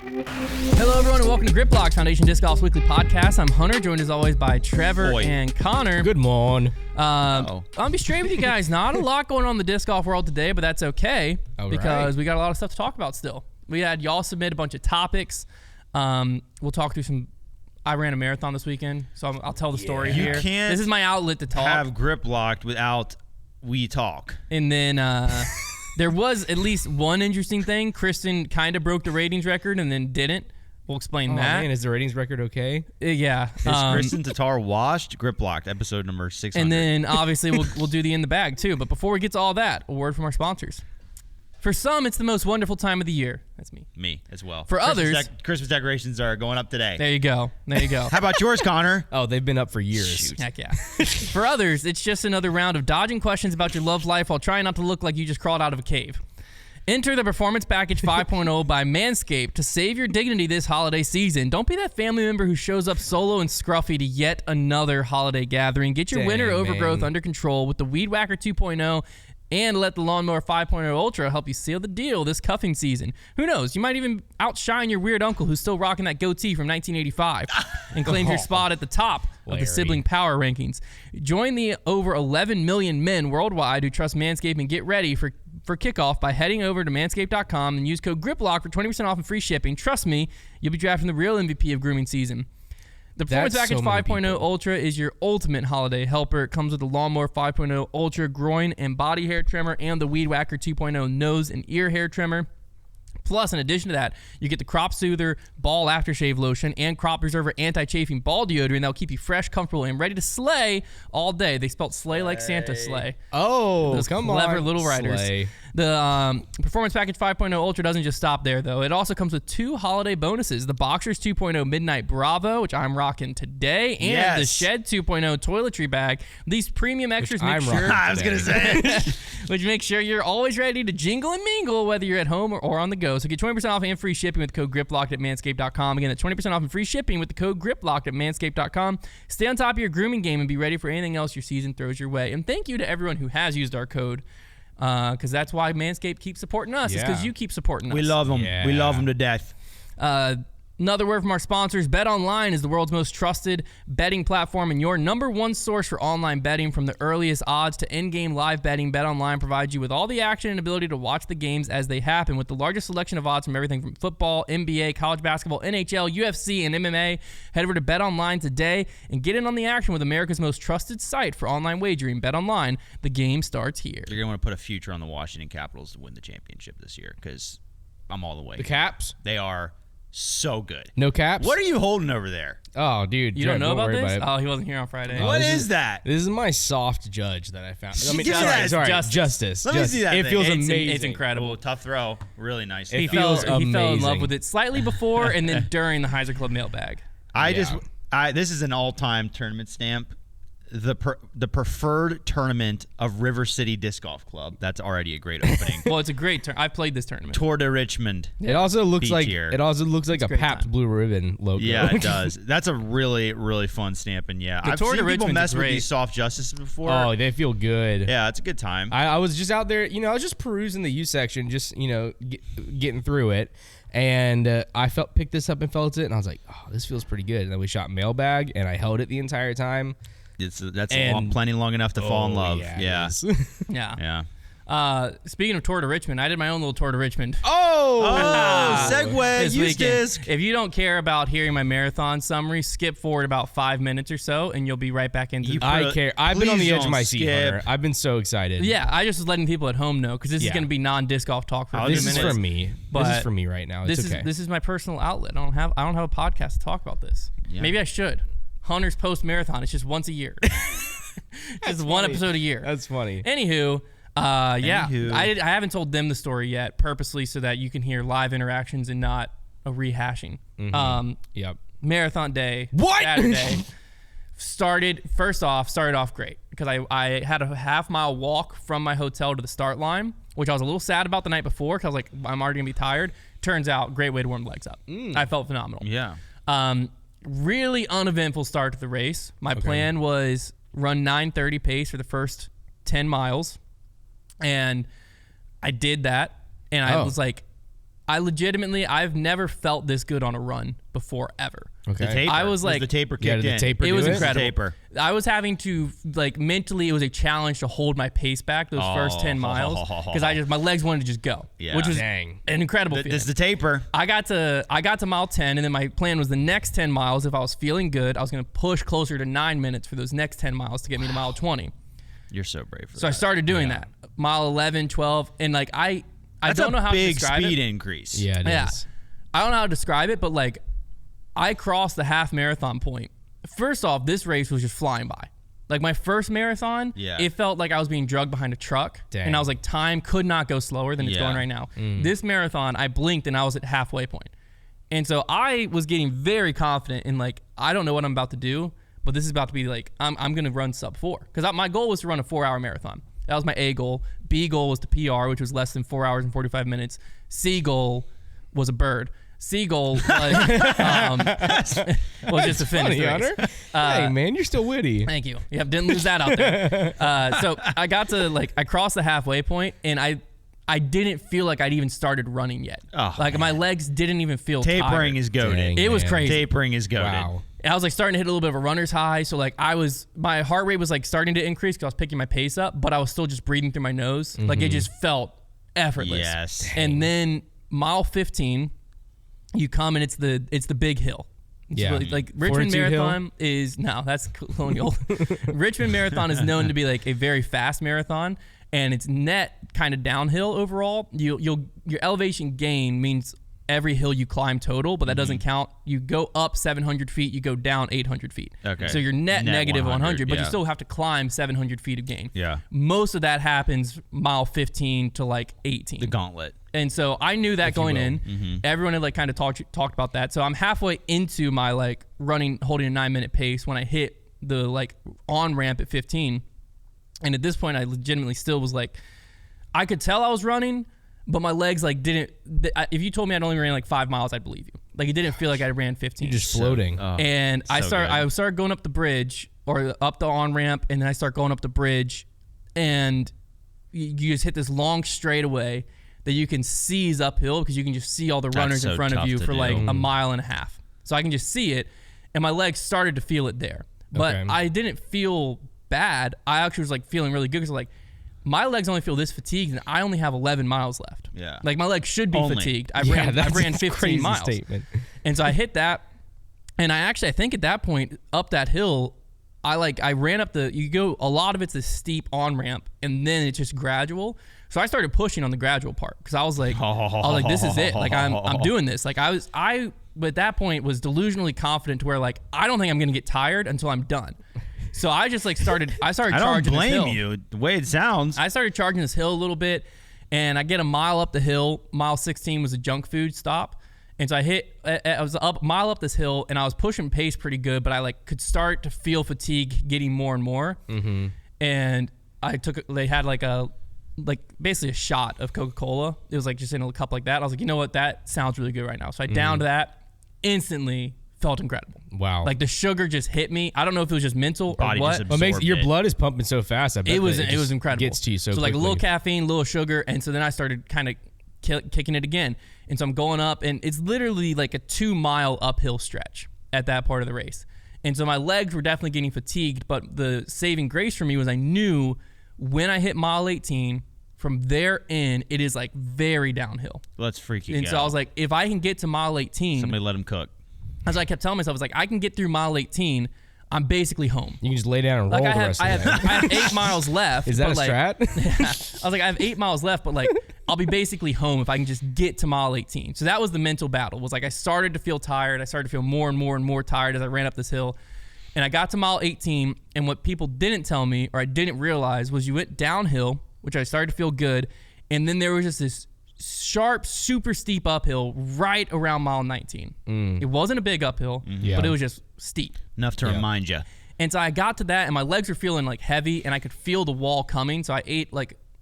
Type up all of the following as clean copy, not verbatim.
Hello, everyone, and welcome to Grip Block, Foundation Disc Golf's weekly podcast. I'm Hunter, joined as always by Trevor and Konner. Good morning. I'll be straight with you guys. Not a lot going on in the disc golf world today, but that's okay because we got a lot of stuff to talk about still. We had y'all submit a bunch of topics. We'll talk through some. I ran a marathon this weekend, so I'll tell the story here. This is my outlet to talk. Have Grip Locked without we talk. And then there was at least one interesting thing. Kristin kind of broke the ratings record and then didn't. We'll explain that. Man, is the ratings record okay? Yeah. Is Kristin Tatar washed? Grip Locked, episode number 600. And then obviously we'll do the in the bag too. But before we get to all that, a word from our sponsors. For some, it's the most wonderful time of the year. That's me. Me as well. For others, Christmas decorations are going up today. There you go. How about yours, Konner? Oh, they've been up for years. Shoot. Heck yeah. For others, it's just another round of dodging questions about your love life while trying not to look like you just crawled out of a cave. Enter the Performance Package 5.0 by Manscaped to save your dignity this holiday season. Don't be that family member who shows up solo and scruffy to yet another holiday gathering. Get your winter overgrowth under control with the Weed Whacker 2.0 and let the Lawnmower 5.0 Ultra help you seal the deal this cuffing season. Who knows? You might even outshine your weird uncle who's still rocking that goatee from 1985 and claims your spot at the top of the sibling power rankings. Join the over 11 million men worldwide who trust Manscaped and get ready for kickoff by heading over to manscaped.com and use code GRIPLOCK for 20% off and free shipping. Trust me, you'll be drafting the real MVP of grooming season. The Performance Package 5.0 Ultra is your ultimate holiday helper. It comes with the Lawnmower 5.0 Ultra groin and body hair trimmer and the Weed Whacker 2.0 nose and ear hair trimmer. Plus, in addition to that, you get the Crop Soother Ball Aftershave Lotion and Crop Preserver Anti-Chafing Ball Deodorant that'll keep you fresh, comfortable, and ready to slay all day. They spelled slay like Santa slay. Oh, those come clever on, little writers. Slay. The Performance Package 5.0 Ultra doesn't just stop there, though. It also comes with 2 holiday bonuses. The Boxers 2.0 Midnight Bravo, which I'm rocking today, and the Shed 2.0 Toiletry Bag. These premium extras make sure... I was going to say. Which makes sure you're always ready to jingle and mingle, whether you're at home or on the go. So get 20% off and free shipping with code GRIPLOCKED at manscaped.com. Again, that's 20% off and free shipping with the code GRIPLOCKED at manscaped.com. Stay on top of your grooming game and be ready for anything else your season throws your way. And thank you to everyone who has used our code, because that's why Manscaped keeps supporting us. It's because you keep supporting us. We love them. Yeah. We love them to death. Another word from our sponsors. BetOnline is the world's most trusted betting platform and your number one source for online betting. From the earliest odds to in-game live betting, BetOnline provides you with all the action and ability to watch the games as they happen. With the largest selection of odds from everything from football, NBA, college basketball, NHL, UFC, and MMA, head over to BetOnline today and get in on the action with America's most trusted site for online wagering. BetOnline, the game starts here. You're going to want to put a future on the Washington Capitals to win the championship this year because I'm all the way. The Caps? They are so good. No Caps? What are you holding over there? Oh, dude. You don't know about this? Oh, he wasn't here on Friday. What is that? This is my soft judge that I found. Justice. Let me see that It thing. feels amazing. It's incredible. Oh, tough throw. Really nice. He feels fell in love amazing. with it slightly before and then during the Heiser Club mailbag. This is an all-time tournament stamp. The preferred tournament of River City Disc Golf Club. That's already a great opening. Well, it's a great I've played this tournament. Tour de Richmond. It also looks like a great Pabst time. Blue Ribbon logo. Yeah, it does. That's a really, really fun stamp. And yeah, I've Tour seen de people Richmond's mess with great. these soft justices before. Oh, they feel good. Yeah, it's a good time. I was just out there, I was just perusing the U section, just, getting through it. And I picked this up and felt it, and I was like, oh, this feels pretty good. And then we shot mailbag, and I held it the entire time. That's plenty long enough to fall in love. Yeah. Speaking of Tour to Richmond, I did my own little Tour to Richmond. Segue, use disc. If you don't care about hearing my marathon summary, skip forward about 5 minutes or so, and you'll be right back into I care. I've been on the edge of my seat, skip. Hunter. I've been so excited. Yeah, I just was letting people at home know, because this is going to be non-disc golf talk for a few This minutes. is for me. But this is for me right now. It's okay. This is my personal outlet. I don't have a podcast to talk about this. Yeah. Maybe I should. Hunter's post-marathon. It's just once a year. Just one episode a year. That's funny. Anywho, I haven't told them the story yet, purposely so that you can hear live interactions and not a rehashing. Yep. Marathon day. What? Saturday. started off great because I had a half-mile walk from my hotel to the start line, which I was a little sad about the night before because I was like, I'm already going to be tired. Turns out, great way to warm the legs up. I felt phenomenal. Yeah. Really uneventful start to the race. My plan was run 9:30 pace for the first 10 miles, and I did that, and I was like, I've never felt this good on a run before ever. The taper. I was like, the taper kicked in. taper it was do incredible. Taper. I was having to mentally, it was a challenge to hold my pace back those first 10 miles because my legs wanted to just go, which was an incredible feeling. This is the taper. I got to mile 10, and then my plan was the next 10 miles. If I was feeling good, I was going to push closer to 9 minutes for those next 10 miles to get me to mile 20. You're so brave for that. So I started doing that. Mile 11, 12, and I don't know how to describe it. Big speed increase. Yeah, it is. I don't know how to describe it, but I crossed the half marathon point. First off, this race was just flying by. My first marathon, it felt like I was being drugged behind a truck. Dang. And I was like, time could not go slower than it's going right now. This marathon, I blinked and I was at halfway point. And so I was getting very confident in I don't know what I'm about to do, but this is about to be I'm going to run sub 4. Because my goal was to run a 4-hour marathon. That was my A goal. B goal was to PR, which was less than 4 hours and 45 minutes. C goal was a bird. C goal was just to finish the race. Hey, man, you're still witty. Thank you. Yep, didn't lose that out there. So I got to I crossed the halfway point, and I didn't feel like I'd even started running yet. Oh, my legs didn't even feel tapering tired. is goaded. Dang, It was man. crazy. Tapering is goaded. Wow. I was starting to hit a little bit of a runner's high. So my heart rate was starting to increase because I was picking my pace up, but I was still just breathing through my nose. It just felt effortless. Yes. And then mile 15, you come and it's the big hill. It's Yeah. really, Richmond Fortitude Marathon is that's colonial. Richmond Marathon is known to be a very fast marathon, and it's net kind of downhill overall. Your elevation gain means every hill you climb total, but that doesn't count. You go up 700 feet, you go down 800 feet. Okay. So you're net negative 100, but you yeah. still have to climb 700 feet of gain. Yeah. Most of that happens mile 15 to 18. The gauntlet. And so I knew that going in. Mm-hmm. Everyone had kind of talked about that. So I'm halfway into my running, holding a 9-minute pace when I hit the on ramp at 15. And at this point, I legitimately still was I could tell I was running, but my legs didn't. If you told me I'd only ran 5 miles, I'd believe you. It didn't feel like I ran 15. You're just floating. And I started going up the bridge or up the on ramp, and then I start going up the bridge, and you just hit this long straightaway that you can seize uphill because you can just see all the runners in front of you for a mile and a half. So I can just see it, and my legs started to feel it there. But I didn't feel bad. I actually was feeling really good because my legs only feel this fatigued, and I only have 11 miles left. Yeah. My legs should be fatigued. I ran 15 crazy miles. Statement. And so I hit that, and I think at that point up that hill, I ran up a lot of it's a steep on ramp, and then it's just gradual. So I started pushing on the gradual part because I was like, this is it. I'm doing this. I at that point was delusionally confident to where I don't think I'm gonna get tired until I'm done. So I just started charging. I don't blame this hill. you. The way it sounds. I started charging this hill a little bit, and I get a mile up the hill. Mile 16 was a junk food stop. And so I was up mile up this hill, and I was pushing pace pretty good, but I could start to feel fatigue getting more and more. Mm-hmm. And they had basically a shot of Coca-Cola. It was just in a cup like that. I was like, you know what? That sounds really good right now. So I downed that, instantly felt incredible. Wow. The sugar just hit me. I don't know if it was just mental Body or just what. What makes absorbed your it. blood is pumping so fast? I bet It was just incredible. Gets to you so a quickly. little caffeine, a little sugar, and so then I started kind of kicking it again. And so I'm going up, and it's literally a 2-mile uphill stretch at that part of the race. And so my legs were definitely getting fatigued, but the saving grace for me was I knew when I hit mile 18, from there in, it is very downhill. Let's freaking And go. so I was like, if I can get to mile 18, Somebody let him cook. as I kept telling myself, I was I can get through mile 18, I'm basically home. You can just lay down and roll the rest of the way. I have 8 miles left. Is that a but, strat? I was I have 8 miles left, but I'll be basically home if I can just get to mile 18. So that was the mental battle. Was I started to feel tired. I started to feel more and more and more tired as I ran up this hill. And I got to mile 18, and what people didn't tell me, or I didn't realize, was you went downhill, which I started to feel good, and then there was just this sharp, super steep uphill right around mile 19. It wasn't a big uphill, but it was just steep. Enough to remind you. And so I got to that, and my legs were feeling heavy, and I could feel the wall coming. So I ate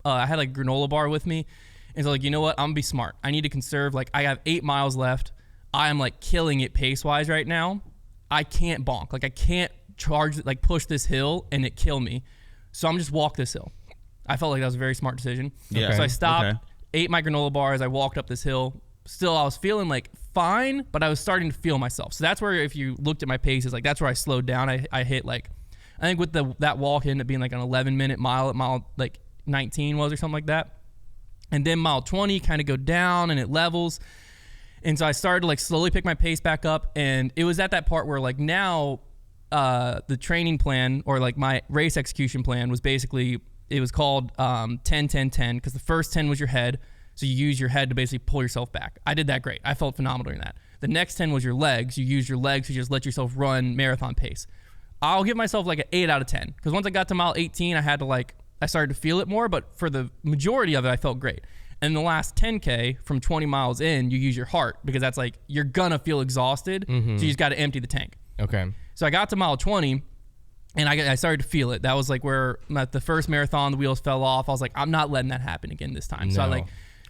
I had granola bar with me, and so you know what? I'm gonna be smart. I need to conserve. I have 8 miles left. I am killing it pace wise right now. I can't bonk. I can't charge push this hill and it kill me. So I'm just walk this hill. I felt like that was a very smart decision. Yeah. So I stopped, Okay. ate my granola bar as I walked up this hill, still, I was feeling like fine, but I was starting to feel myself. So that's where, if you looked at my paces, like that's where I slowed down. I hit like, I think with that walk, it ended up being like an 11-minute mile at mile like 19 was or something like that. And then mile 20 kind of go down and it levels. And so I started to like slowly pick my pace back up. And it was at that part where like now the training plan or like my race execution plan was basically, it was called 10-10-10 because the first 10 was your head. So you use your head to basically pull yourself back. I did that great. I felt phenomenal during that. The next 10 was your legs. You use your legs to just let yourself run marathon pace. I'll give myself like an 8 out of 10 because once I got to mile 18, I started to feel it more, but for the majority of it, I felt great. And the last 10K from 20 miles in, you use your heart because that's like, you're gonna feel exhausted. So you just got to empty the tank. Okay. So I got to mile 20 and I started to feel it. That was like where at the first marathon, the wheels fell off. I was like, I'm not letting that happen again this time. No. So I like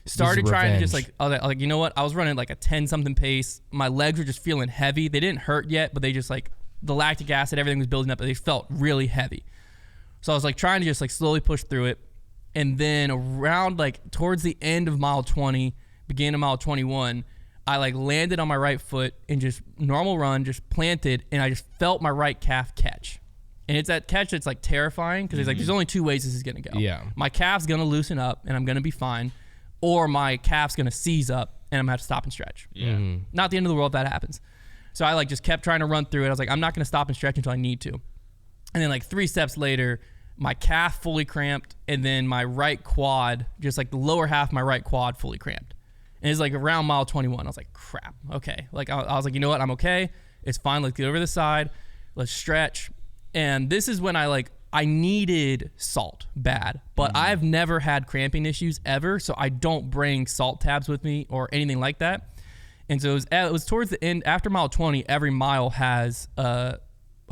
started trying to just like, I was like, you know what? I was running like a 10 something pace. My legs were just feeling heavy. They didn't hurt yet, but they just like, the lactic acid, everything was building up, but they felt really heavy. So I was like trying to just like slowly push through it. And then around like towards the end of mile 20, beginning of mile 21, I like landed on my right foot and just normal run, just planted, and I just felt my right calf catch. And it's that catch that's like terrifying because there's only two ways this is gonna go. Yeah. My calf's gonna loosen up and I'm gonna be fine, or my calf's gonna seize up and I'm gonna have to stop and stretch. Yeah. Not the end of the world if that happens. So I like just kept trying to run through it. I was like, I'm not gonna stop and stretch until I need to. And then like 3 steps later, my calf fully cramped, and then my right quad, just like the lower half of my right quad fully cramped. And it's like around mile 21. I was like, crap, okay. Like I was like, you know what, I'm okay. It's fine, let's get over the side. Let's stretch. And this is when I needed salt bad, but I've never had cramping issues ever, so I don't bring salt tabs with me or anything like that. And so it was towards the end, after mile 20, every mile has a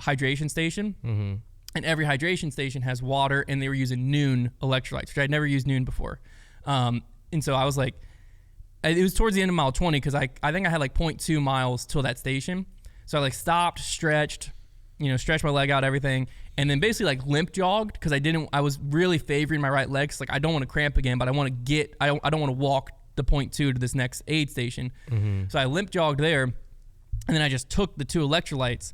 hydration station. And every hydration station has water, and they were using Noon electrolytes, which I'd never used Noon before. And so I was like, it was towards the end of mile 20 because I think I had like 0.2 miles till that station. So I like stopped, stretched my leg out, everything, and then basically like limp jogged because I was really favoring my right leg. Like I don't want to cramp again, but I want to I don't want to walk the 0.2 to this next aid station. So I limp jogged there, and then I just took the 2 electrolytes.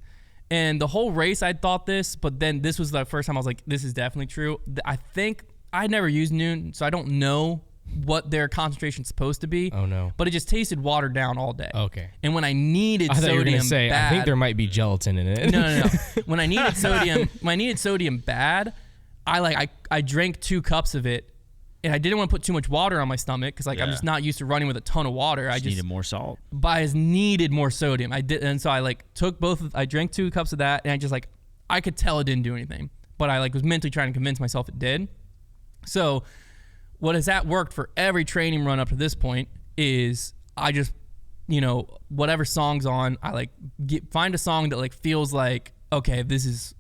And the whole race, I thought this, but then this was the first time I was like, this is definitely true. I think I never used Noon, so I don't know what their concentration's supposed to be. Oh, no. But it just tasted watered down all day. Okay. And when I needed I thought you were sodium gonna say, bad, I think there might be gelatin in it. No. When I needed sodium bad, I drank 2 cups of it, and I didn't want to put too much water on my stomach because I'm just not used to running with a ton of water. I just needed more salt. But I needed more sodium. And so I took I drank 2 cups of that, and I just I could tell it didn't do anything, but I was mentally trying to convince myself it did. So what has that worked for every training run up to this point is I just, whatever song's on, I find a song that feels like, okay, this is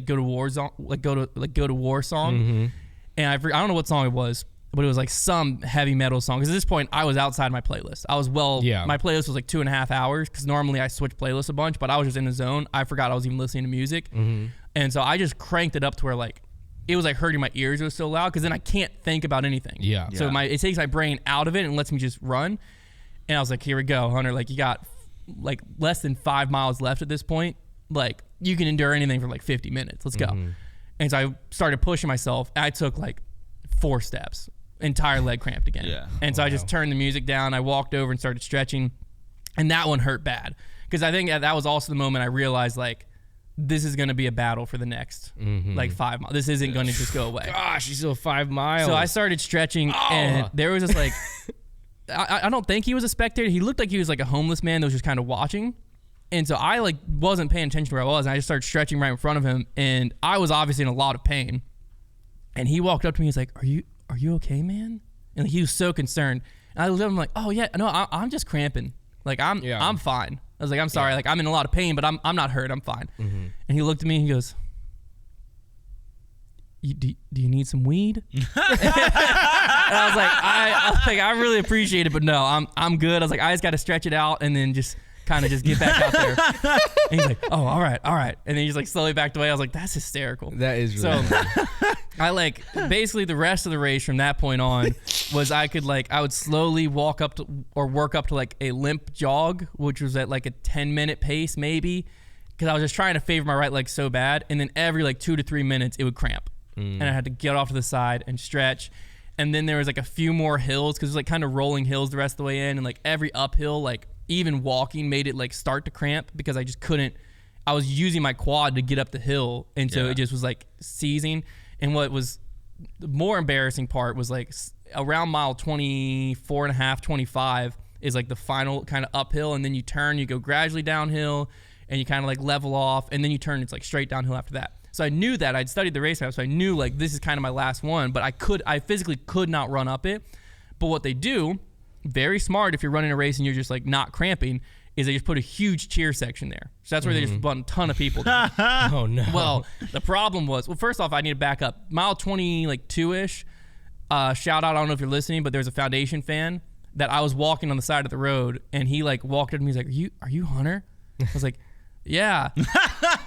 go to war song, go to war song. And I don't know what song it was, but it was some heavy metal song. Because at this point, I was outside my playlist. I was my playlist was 2.5 hours because normally I switch playlists a bunch, but I was just in the zone. I forgot I was even listening to music. And so I just cranked it up to where it was hurting my ears. It was so loud because then I can't think about anything. Yeah. So it takes my brain out of it and lets me just run. And I was like, here we go, Hunter. You got less than 5 miles left at this point. You can endure anything for 50 minutes. Let's go. And so I started pushing myself. I took 4 steps. Entire leg cramped again. Yeah. And so I just turned the music down. I walked over and started stretching. And that one hurt bad. Because I think that was also the moment I realized, this is going to be a battle for the next, 5 miles. This isn't going to just go away. Gosh, you still 5 miles. So I started stretching, and there was just I don't think he was a spectator. He looked like he was a homeless man that was just kind of watching. And so I wasn't paying attention to where I was, and I just started stretching right in front of him, and I was obviously in a lot of pain. And he walked up to me, he's like, are you okay, man? And he was so concerned. And I looked at him oh yeah, no, I'm just cramping. I'm fine. I was like, I'm sorry, I'm in a lot of pain, but I'm not hurt, I'm fine. And he looked at me and he goes, do you need some weed? And I was like, I really appreciate it, but no, I'm good. I was like, I just got to stretch it out and then just kind of just get back out there. And he's like, oh, all right. And then he's like slowly backed away. I was like, that's hysterical. That is really so. I like basically the rest of the race from that point on was I would slowly walk up to or work up to like a limp jog, which was at like a 10-minute pace maybe, because I was just trying to favor my right leg so bad. And then every like 2 to 3 minutes it would cramp, and I had to get off to the side and stretch. And then there was like a few more hills because it was like kind of rolling hills the rest of the way in, and like every uphill, like even walking made it like start to cramp because I just couldn't. I was using my quad to get up the hill, and so it just was like seizing. And what was the more embarrassing part was like around mile 24 and a half, 25 is like the final kind of uphill. And then you turn, you go gradually downhill and you kind of like level off. And then you turn, it's like straight downhill after that. So I knew that. I'd studied the race map. So I knew like this is kind of my last one, but I physically could not run up it. But what they do, very smart if you're running a race and you're just like not cramping, is they just put a huge cheer section there. So that's where they just put a ton of people there. Oh, no. Well, the problem was, first off, I need to back up. Mile 22-ish, shout out, I don't know if you're listening, but there's a Foundation fan that I was walking on the side of the road, and he like walked up to me, he's like, are you Hunter? I was like, yeah.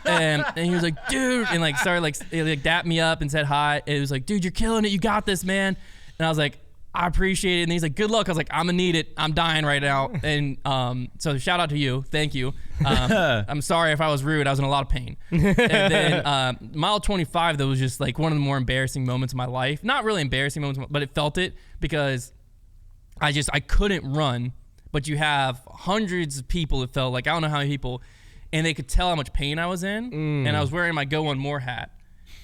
and he was like, dude, and like started like dapped me up and said hi. It was like, dude, you're killing it. You got this, man. And I was like, I appreciate it. And he's like, good luck. I was like, I'm gonna need it. I'm dying right now. And so shout out to you. Thank you. I'm sorry if I was rude. I was in a lot of pain. And then mile 25, that was just like one of the more embarrassing moments of my life. Not really embarrassing moments, but it felt it because I couldn't run. But you have hundreds of people, it felt like, I don't know how many people, and they could tell how much pain I was in. And I was wearing my Go One More hat.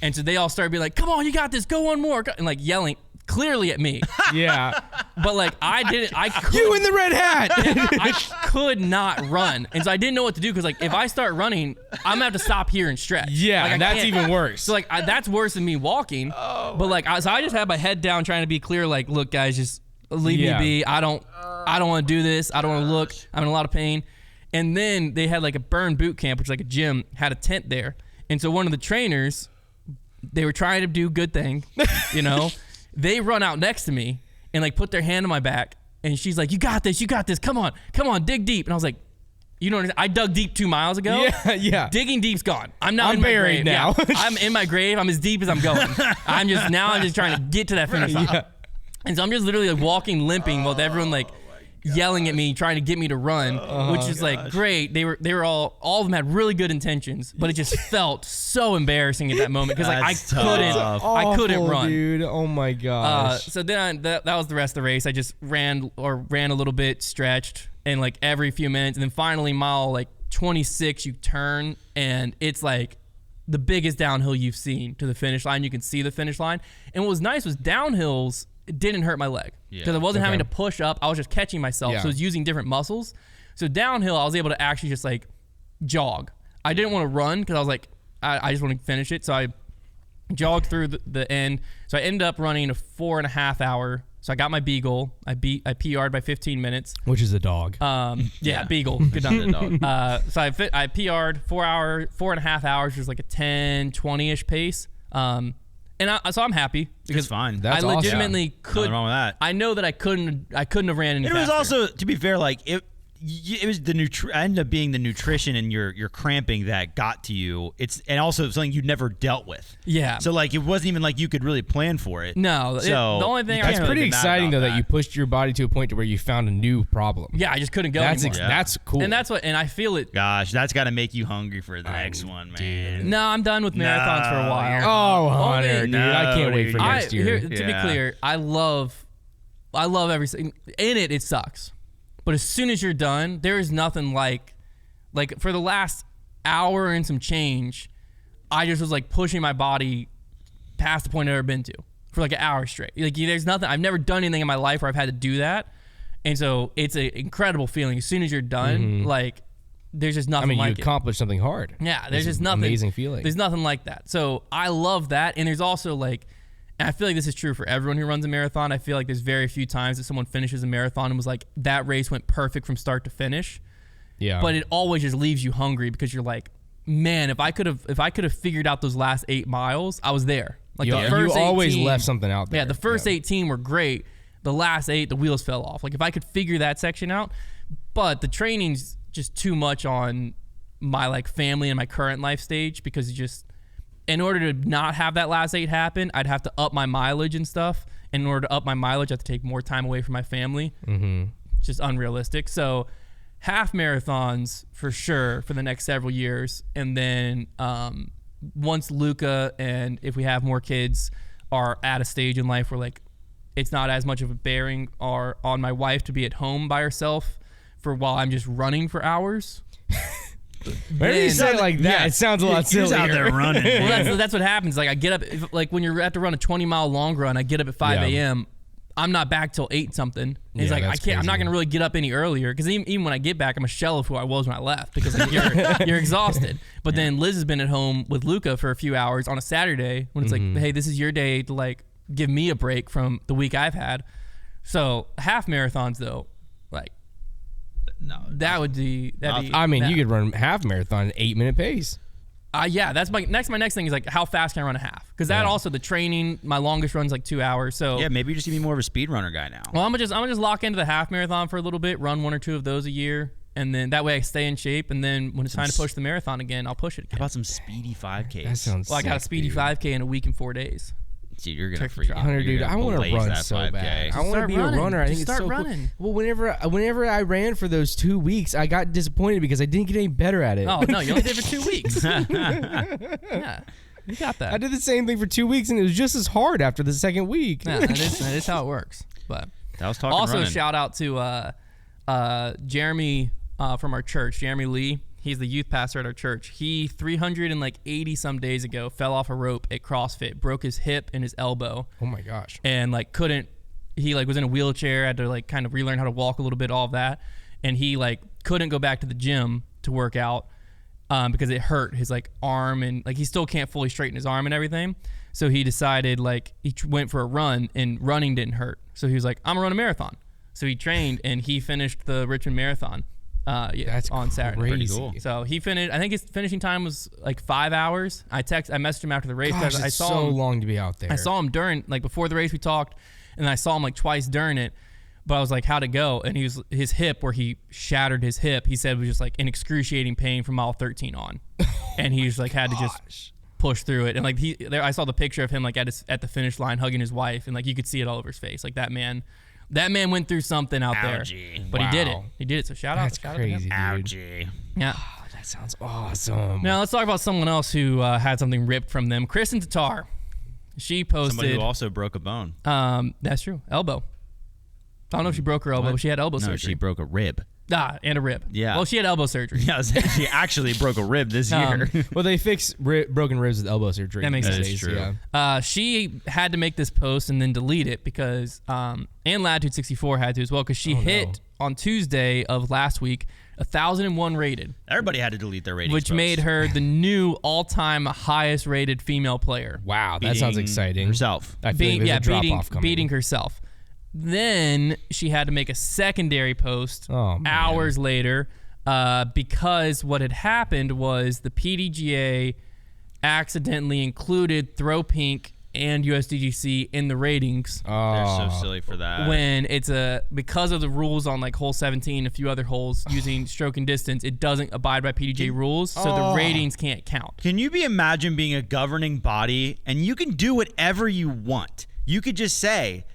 And so they all started being like, come on, you got this, go one more. And like yelling clearly at me. Yeah. But like I could, you in the red hat. I could not run. And so I didn't know what to do because like if I start running, I'm gonna have to stop here and stretch. Yeah, like, and that's even worse. So like that's worse than me walking. But like so I just had my head down trying to be clear, like, look guys, just leave me be. I don't want to do this. I don't want to look. I'm in a lot of pain. And then they had like a burn boot camp, which is like a gym, had a tent there. And so one of the trainers, they were trying to do good thing, you know. They run out next to me and like put their hand on my back, and she's like, you got this, come on, dig deep. And I was like, you know what I dug deep 2 miles ago. Yeah. Digging deep's gone. I'm not in my buried grave now. Yeah, I'm in my grave. I'm as deep as I'm going. I'm just trying to get to that finish line. Yeah. And so I'm just literally like walking, limping, with everyone like yelling at me, trying to get me to run, which is like great. They were all of them had really good intentions, but it just felt so embarrassing at that moment because like I couldn't run, dude. Oh my gosh. So then that was the rest of the race. I just ran a little bit, stretched, and like every few minutes, and then finally mile like 26, you turn, and it's like the biggest downhill you've seen to the finish line. You can see the finish line, and what was nice was downhills. It didn't hurt my leg because I wasn't having to push up. I was just catching myself. So I was using different muscles. So downhill, I was able to actually just like jog. I didn't want to run because I was like, I just want to finish it. So I jogged through the end. So I ended up running a 4.5 hour. So I got my beagle. I PR'd by 15 minutes. Which is a dog. Beagle. Good dog. So I PR'd 4.5 hours, which was like a 10, 20-ish pace. So I'm happy because it's fine. That's I legitimately could. Nothing wrong with that. I know that I couldn't have ran any faster. It was also, to be fair, like it was I ended up being the nutrition and your cramping that got to you. And also something you'd never dealt with. Yeah. So like it wasn't even like you could really plan for it. No. The only thing that's pretty exciting though that you pushed your body to a point to where you found a new problem. Yeah, I just couldn't go anymore. That's cool. And and I feel it. Gosh, that's got to make you hungry for the next one, man. Dude. No, I'm done with marathons for a while. Oh, Hunter, dude, I can't wait for next year. To be clear, I love everything. In it sucks. But as soon as you're done, there is nothing like for the last hour and some change, I just was like pushing my body past the point I've ever been to for like an hour straight. Like there's nothing, I've never done anything in my life where I've had to do that. And so it's an incredible feeling. As soon as you're done, like there's just nothing like it. You accomplished something hard. Yeah, there's just nothing. Amazing feeling. There's nothing like that. So I love that. And there's also like, and I feel like this is true for everyone who runs a marathon. I feel like there's very few times that someone finishes a marathon and was like, that race went perfect from start to finish. Yeah. But it always just leaves you hungry because you're like, man, if I could have figured out those last 8 miles, I was there. Like the first you always 18, left something out there. Yeah, the first 18 were great. The last 8, the wheels fell off. Like if I could figure that section out, but the training's just too much on my like family and my current life stage, because in order to not have that last 8 happen, I'd have to up my mileage and stuff. And in order to up my mileage, I have to take more time away from my family. Mm-hmm. Just unrealistic. So half marathons for sure for the next several years. And then once Luca and if we have more kids are at a stage in life where like it's not as much of a bearing on my wife to be at home by herself for while I'm just running for hours. Whenever you say it like that, it sounds a lot sillier. He's out there running. Well, that's what happens. Like I get up, like when you're at to run a 20-mile long run, I get up at 5 a.m. I'm not back till 8 something. And he's like, I can't. I'm not gonna really get up any earlier because even when I get back, I'm a shell of who I was when I left because like, you're exhausted. But then Liz has been at home with Luca for a few hours on a Saturday when it's like, hey, this is your day to like give me a break from the week I've had. So half marathons though, like. No, that would be. I mean, you could run half marathon at 8-minute pace. Yeah, that's my next thing is like how fast can I run a half? Because that also the training. My longest run's like 2 hours. So yeah, maybe you're just gonna be more of a speed runner guy now. Well, I'm gonna just lock into the half marathon for a little bit, run 1 or 2 of those a year, and then that way I stay in shape. And then when it's time to push the marathon again, I'll push it again. How about some speedy 5Ks? That sounds. Well, I got a speedy 5K in a week and 4 days. Dude, you're gonna freak out. Hunter, dude, I want to run so 5K. bad. I want to be a runner. I think it's so cool. Well, whenever I ran for those 2 weeks, I got disappointed because I didn't get any better at it. Oh no, you only did it for 2 weeks. Yeah, you got that. I did the same thing for 2 weeks, and it was just as hard after the second week. Yeah, that is how it works. But that was talking also running. Shout out to Jeremy from our church, Jeremy Lee. He's the youth pastor at our church. He 380 some days ago fell off a rope at CrossFit, broke his hip and his elbow. Oh my gosh! And like he like was in a wheelchair, had to like kind of relearn how to walk a little bit, all of that, and he like couldn't go back to the gym to work out because it hurt his like arm, and like he still can't fully straighten his arm and everything. So he decided like he went for a run, and running didn't hurt. So he was like, I'm gonna run a marathon. So he trained and he finished the Richmond Marathon. That's on Saturday. Crazy. Cool. So he finished. I think his finishing time was like 5 hours. I messaged him after the race. Gosh, I it's saw so him, long to be out there. I saw him during, like before the race we talked, and I saw him like twice during it. But I was like, how'd it go? And his hip, where he shattered his hip, he said was just like in excruciating pain from mile 13 on, and he just like had to just push through it. And like I saw the picture of him like at the finish line hugging his wife, and like you could see it all over his face. Like that man went through something out there, but he did it. So shout out to him. Crazy, dude. Ouchie. Yeah. Oh, that sounds awesome. Now let's talk about someone else who had something ripped from them. Kristin Tatar. She posted. Somebody who also broke a bone. That's true. Elbow. I don't know if she broke her elbow, but she had elbow surgery. No, she broke a rib. And a rib. Yeah. Well, she had elbow surgery. Yeah, she actually broke a rib this year. Well, they fix broken ribs with elbow surgery. That makes sense. That is true. Yeah. She had to make this post and then delete it because, and Latitude64 had to as well, because she hit on Tuesday of last week 1,001 rated. Everybody had to delete their ratings, which made her the new all-time highest rated female player. Wow, that sounds exciting. Herself. I feel like there's a drop-off coming. Beating herself. Then she had to make a secondary post hours later because what had happened was the PDGA accidentally included Throw Pink and USDGC in the ratings. They're so silly for that. When it's because of the rules on like hole 17, a few other holes using stroke and distance, it doesn't abide by PDGA rules, so the ratings can't count. Can you imagine being a governing body and you can do whatever you want? You could just say,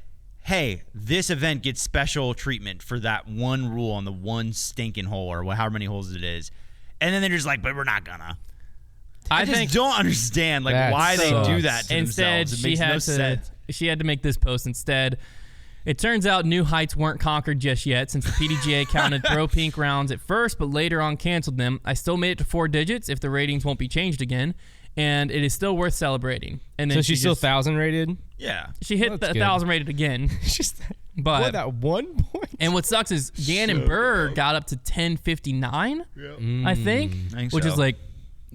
hey, this event gets special treatment for that one rule on the one stinking hole or however many holes it is. And then they're just like, but we're not gonna. I just don't understand why they do that to themselves. It makes no sense. She had to make this post instead. It turns out new heights weren't conquered just yet since the PDGA counted Throw Pink rounds at first, but later on canceled them. I still made it to 4 digits if the ratings won't be changed again, and it is still worth celebrating. And then so she's still 1,000 rated? Yeah. She hit the 1,000 rated again. But that 1 point? And what sucks is Gannon Burr got up to 1059, I think, which is like,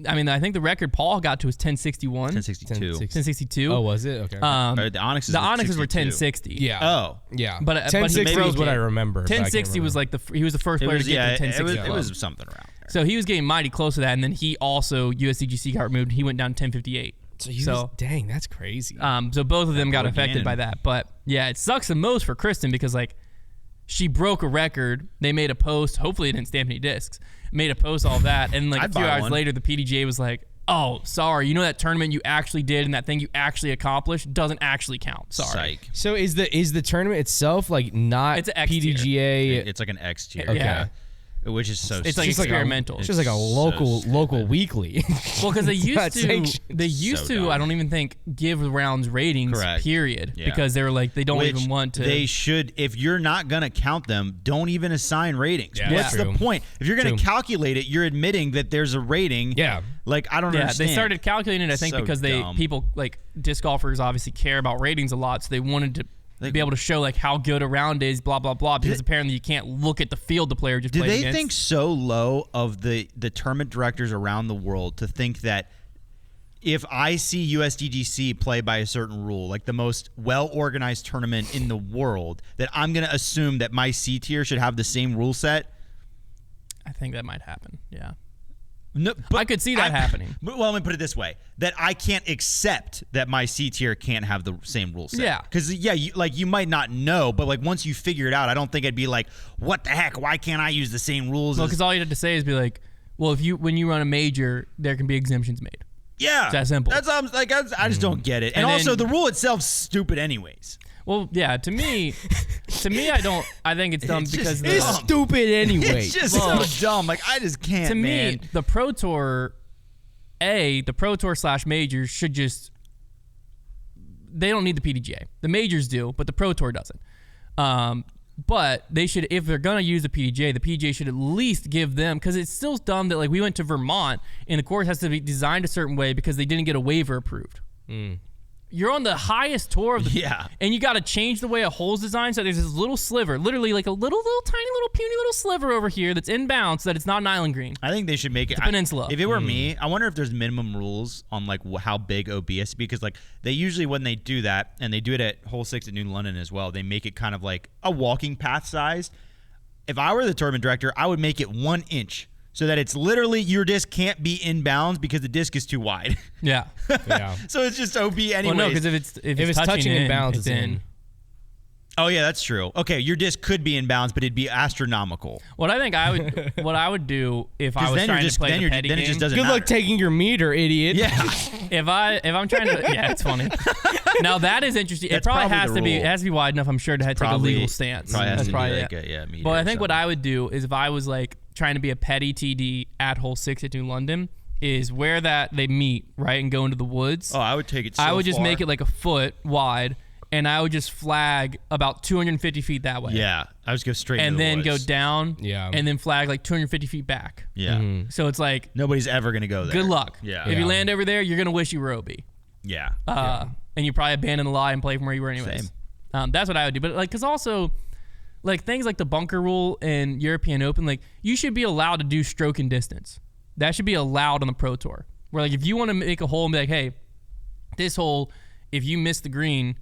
I mean, I think the record Paul got to was 1061. 1062. Oh, was it? Okay. The Onyxes were 1060. Yeah. Oh. Yeah. But 1060 was what I remember. 1060 was like he was the first player to get to 1060. It was something around there. So he was getting mighty close to that, and then he also, USDGC got removed, and he went down to 1058. Dang, that's crazy. So both of them got affected by that. But yeah, it sucks the most for Kristin because like she broke a record. They made a post. Hopefully, it didn't stamp any discs. Made a post, all that, and like I'd a few buy hours one. later, the PDGA was like, "Oh, sorry. You know that tournament you actually did and that thing you actually accomplished doesn't actually count. Sorry." Psych. So is the tournament itself like not It's an X tier. PDGA? It's like an X tier. Okay. Yeah. Which is so It's like just like a- experimental. It's just like a local weekly. Well, because they not used to, sanctioned. they dumb. I don't even think give rounds ratings. Correct. Period. Yeah. Because they were like they don't Which even want to. They should, if you're not gonna count them, don't even assign ratings. Yeah, What's true. the point? If you're gonna True. calculate it, you're admitting that there's a rating. Yeah. Like I don't Yeah, understand. they started calculating it, I think, So because dumb. people like disc golfers obviously care about ratings a lot, so they wanted to Like- be able to show like how good a round is, blah blah blah. Because apparently you can't look at the field the player just Do played they against. think so low of the tournament directors around the world to think that if I see USDGC play by a certain rule, like the most well-organized tournament in the world, that I'm going to assume that my C tier should have the same rule set? I think that might happen. Yeah. No, I could see that happening. Well, let me put it this way: that I can't accept that my C tier can't have the same rule set. Yeah. Because you might not know, but like once you figure it out, I don't think I'd be like, "What the heck? Why can't I use the same rules?" Well, as-" because all you had to say is be like, well, when you run a major, there can be exemptions made. Yeah, It's that simple. That's I just don't get it. And And also, then- the rule itself's stupid, anyways. Well, yeah. To me, I think it's dumb It's just because the, It's stupid anyway. It's just Well, so dumb. Like I just can't. to man. me, the Pro Tour, the Pro Tour / majors should just, they don't need the PDGA. The majors do, but the Pro Tour doesn't. But they should, if they're going to use the PDGA should at least give them, because it's still dumb that like we went to Vermont and the course has to be designed a certain way because they didn't get a waiver approved. You're on the highest tour of the Yeah. and you got to change the way a hole's designed. So there's this little sliver, literally like a little tiny little puny little sliver over here that's inbound so that it's not an island green. I think they should make it a peninsula. If it were me, I wonder if there's minimum rules on like how big OB has to be, because like they usually, when they do that, and they do it at hole 6 at New London as well, they make it kind of like a walking path sized. If I were the tournament director, I would make it 1 inch so that it's literally your disc can't be inbounds because the disc is too wide. Yeah. Yeah. So it's just OB anyways. Well, no, because if it's touching in, inbounds, it's it's in. in. Oh yeah, that's true. Okay, your disc could be inbounds, but it'd be astronomical. What I think what I would do if I Because was then trying you're just to play then the you're petty then it game, just doesn't Good matter. luck taking your meter, idiot. Yeah. if I'm trying to, yeah, it's funny. Now that is interesting. That's it probably probably has the to be rule. it has to be wide enough, I'm sure, to take a Probably- legal stance. Probably has That's to probably be it. like a meter But I or think what something. I would do is if I was like trying to be a petty TD at hole 6 at New London, is where that they meet, right, and go into the woods. Oh, I would take it. I would just make it like a foot wide, and I would just flag about 250 feet that way. Yeah, I would just go straight. And into the then go woods. down. Yeah. And then flag like 250 feet back. Yeah. So it's like, Nobody's ever gonna go there. good luck. Yeah. If Yeah. you land over there, you're gonna wish you were OB. Yeah. And you probably abandon the lie and play from where you were anyways. Same. That's what I would do. But like, cause also, like things like the bunker rule and European Open, like you should be allowed to do stroke and distance. That should be allowed on the Pro Tour. Where like if you want to make a hole and be like, hey, this hole, if you miss the green,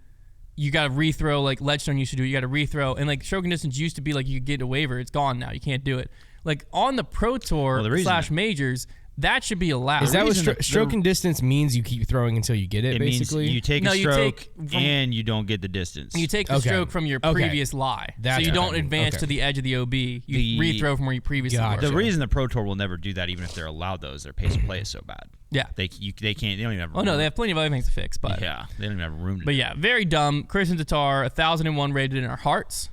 you got to rethrow like Ledgestone used to do. You got to rethrow, and like stroke and distance used to be like you could get a waiver. It's gone now. You can't do it. Like on the Pro Tour Well, the reason- / majors, that should be allowed. Is that what reason that- stroke and distance means? You keep throwing until you get it, It basically? means you take No, a you stroke take from- and you don't get the distance. You take the Okay. stroke from your Okay. previous lie. So That's you don't okay. advance Okay. to the edge of the OB. You The- rethrow from where you previously Gotcha. were. The reason the Pro Tour will never do that, even if they're allowed those, their pace of play is so bad. Yeah. They can't. They don't even have. Oh, no, room. they have plenty of other things to fix. But Yeah, they don't even have room to. but do yeah, very dumb. Kristin Tatar, 1,001 rated in our hearts.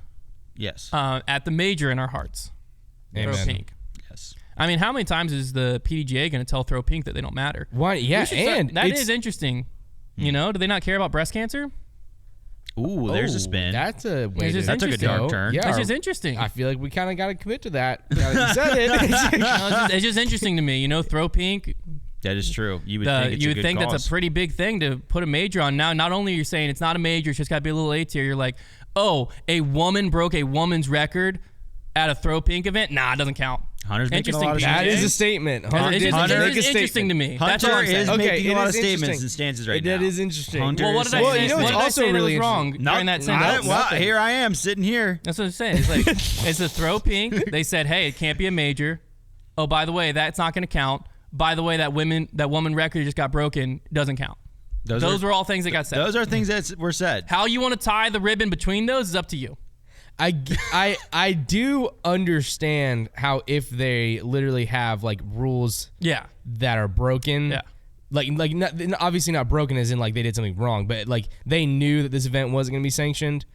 it. Yes. At the major in our hearts. Throw Amen. pink. Yes. I mean, how many times is the PDGA going to tell Throw Pink that they don't matter? Why? Yeah, We should start- and that it's, is interesting. You know, do they not care about breast cancer? Ooh, there's Oh, a spin. That's a way It's to just That took a interesting. dark go. turn. Yeah, It's just interesting. I feel like we kind of got to commit to that. Now that you said it. It's just interesting to me. You know, Throw Pink. That is true. You would think it's You a would good think cause. that's a pretty big thing to put a major on. Now, not only are you saying it's not a major, it's just got to be a little A tier. You're like, oh, a woman broke a woman's record at a Throw Pink event. Nah, it doesn't count. Hunter's making a Interesting lot of PDGA. That sense. is a statement. It's Hunter just, did Hunter- make a it's interesting to statement. me. That's all Hunter I'm saying. is Okay, making it a lot is of statements interesting. and stances right now. That is interesting. Hunter Well, what is did I Well, say? you know What what's did I also say that really was wrong interesting? during that I, sentence? well, here I am sitting here. That's what I'm saying. It's like it's a Throw Pink. They said, hey, it can't be a major. Oh, by the way, that's not going to count. By the way, that woman record just got broken doesn't count. Those were all things that got said. Those are things that were said. How you want to tie the ribbon between those is up to you. I do understand how if they literally have like rules Yeah. that are broken. Yeah. Like not, obviously not broken as in like they did something wrong, but like they knew that this event wasn't going to be sanctioned.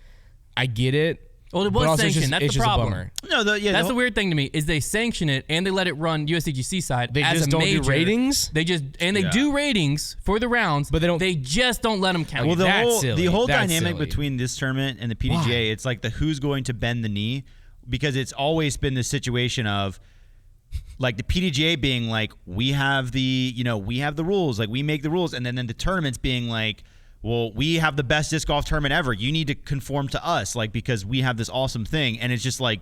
I get it. Well, it but was also it's sanctioned. just- That's it's the just a problem. bummer. No, That's the weird thing to me is they sanction it and they let it run USDGC side. They as just a don't major. do ratings. They just they do ratings for the rounds, But they don't- They just don't let them count. Well, That's silly. the whole That's dynamic silly. between this tournament and the PDGA, it's like the who's going to bend the knee, because it's always been the situation of like the PDGA being like, we have the rules, like we make the rules, and then the tournaments being like, well, we have the best disc golf tournament ever. You need to conform to us, like, because we have this awesome thing, and it's just like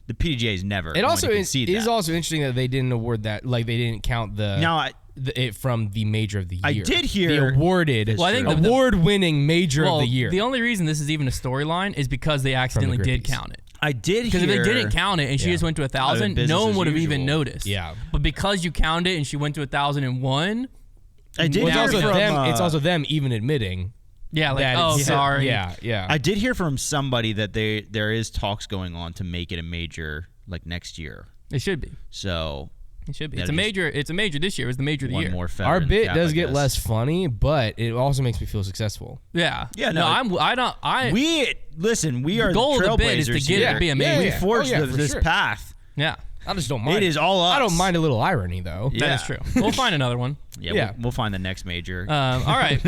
the PDGA is never. It also is is also interesting that they didn't award that, like they didn't count it from the major of the year. I did hear the awarded, Well, I think award-winning major of the year. The only reason this is even a storyline is because they accidentally did Grippies. count it. I did hear Because if they didn't count it and she just went to 1,000, business no one as would have usual. even noticed. Yeah. But because you counted it and she went to 1,001, I did Well, hear it's also from, them. It's also them even admitting yeah, like, that. oh, it's- sorry. Yeah. I did hear from somebody that there is talks going on to make it a major like next year. It should be. So It should be. That'd It's a major this year. It was the major of the one year. more feather Our in the bit cap, does I get guess. less funny, but it also makes me feel successful. Yeah. Yeah, no, We are The goal of the bid is to trailblazers get it here. to be a major. We Yeah. forged for this sure. path. Yeah. I just don't mind. It is all us. I don't mind a little irony though. Yeah. That is true. We'll find another one. Yeah, We'll find the next major. All right.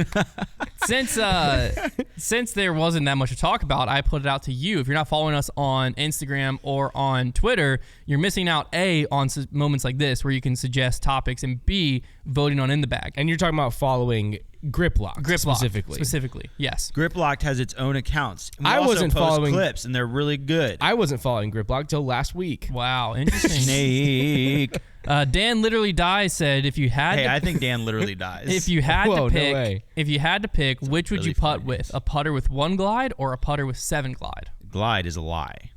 Since there wasn't that much to talk about, I put it out to you. If you're not following us on Instagram or on Twitter, you're missing out, A, on moments like this where you can suggest topics, and B, voting on In the Bag. And you're talking about following Grip Lock Specifically, yes. Griplocked has its own accounts. And we I also wasn't post following- clips, and they're really good. I wasn't following Grip Lock till last week. Wow, interesting. Snake. Dan Literally Dies said, if you had Hey, to I think Dan literally dies. If you had Whoa, no to pick, way. which would Really you putt funny with? news. A putter with 1 glide or a putter with 7 glide? Glide is a lie.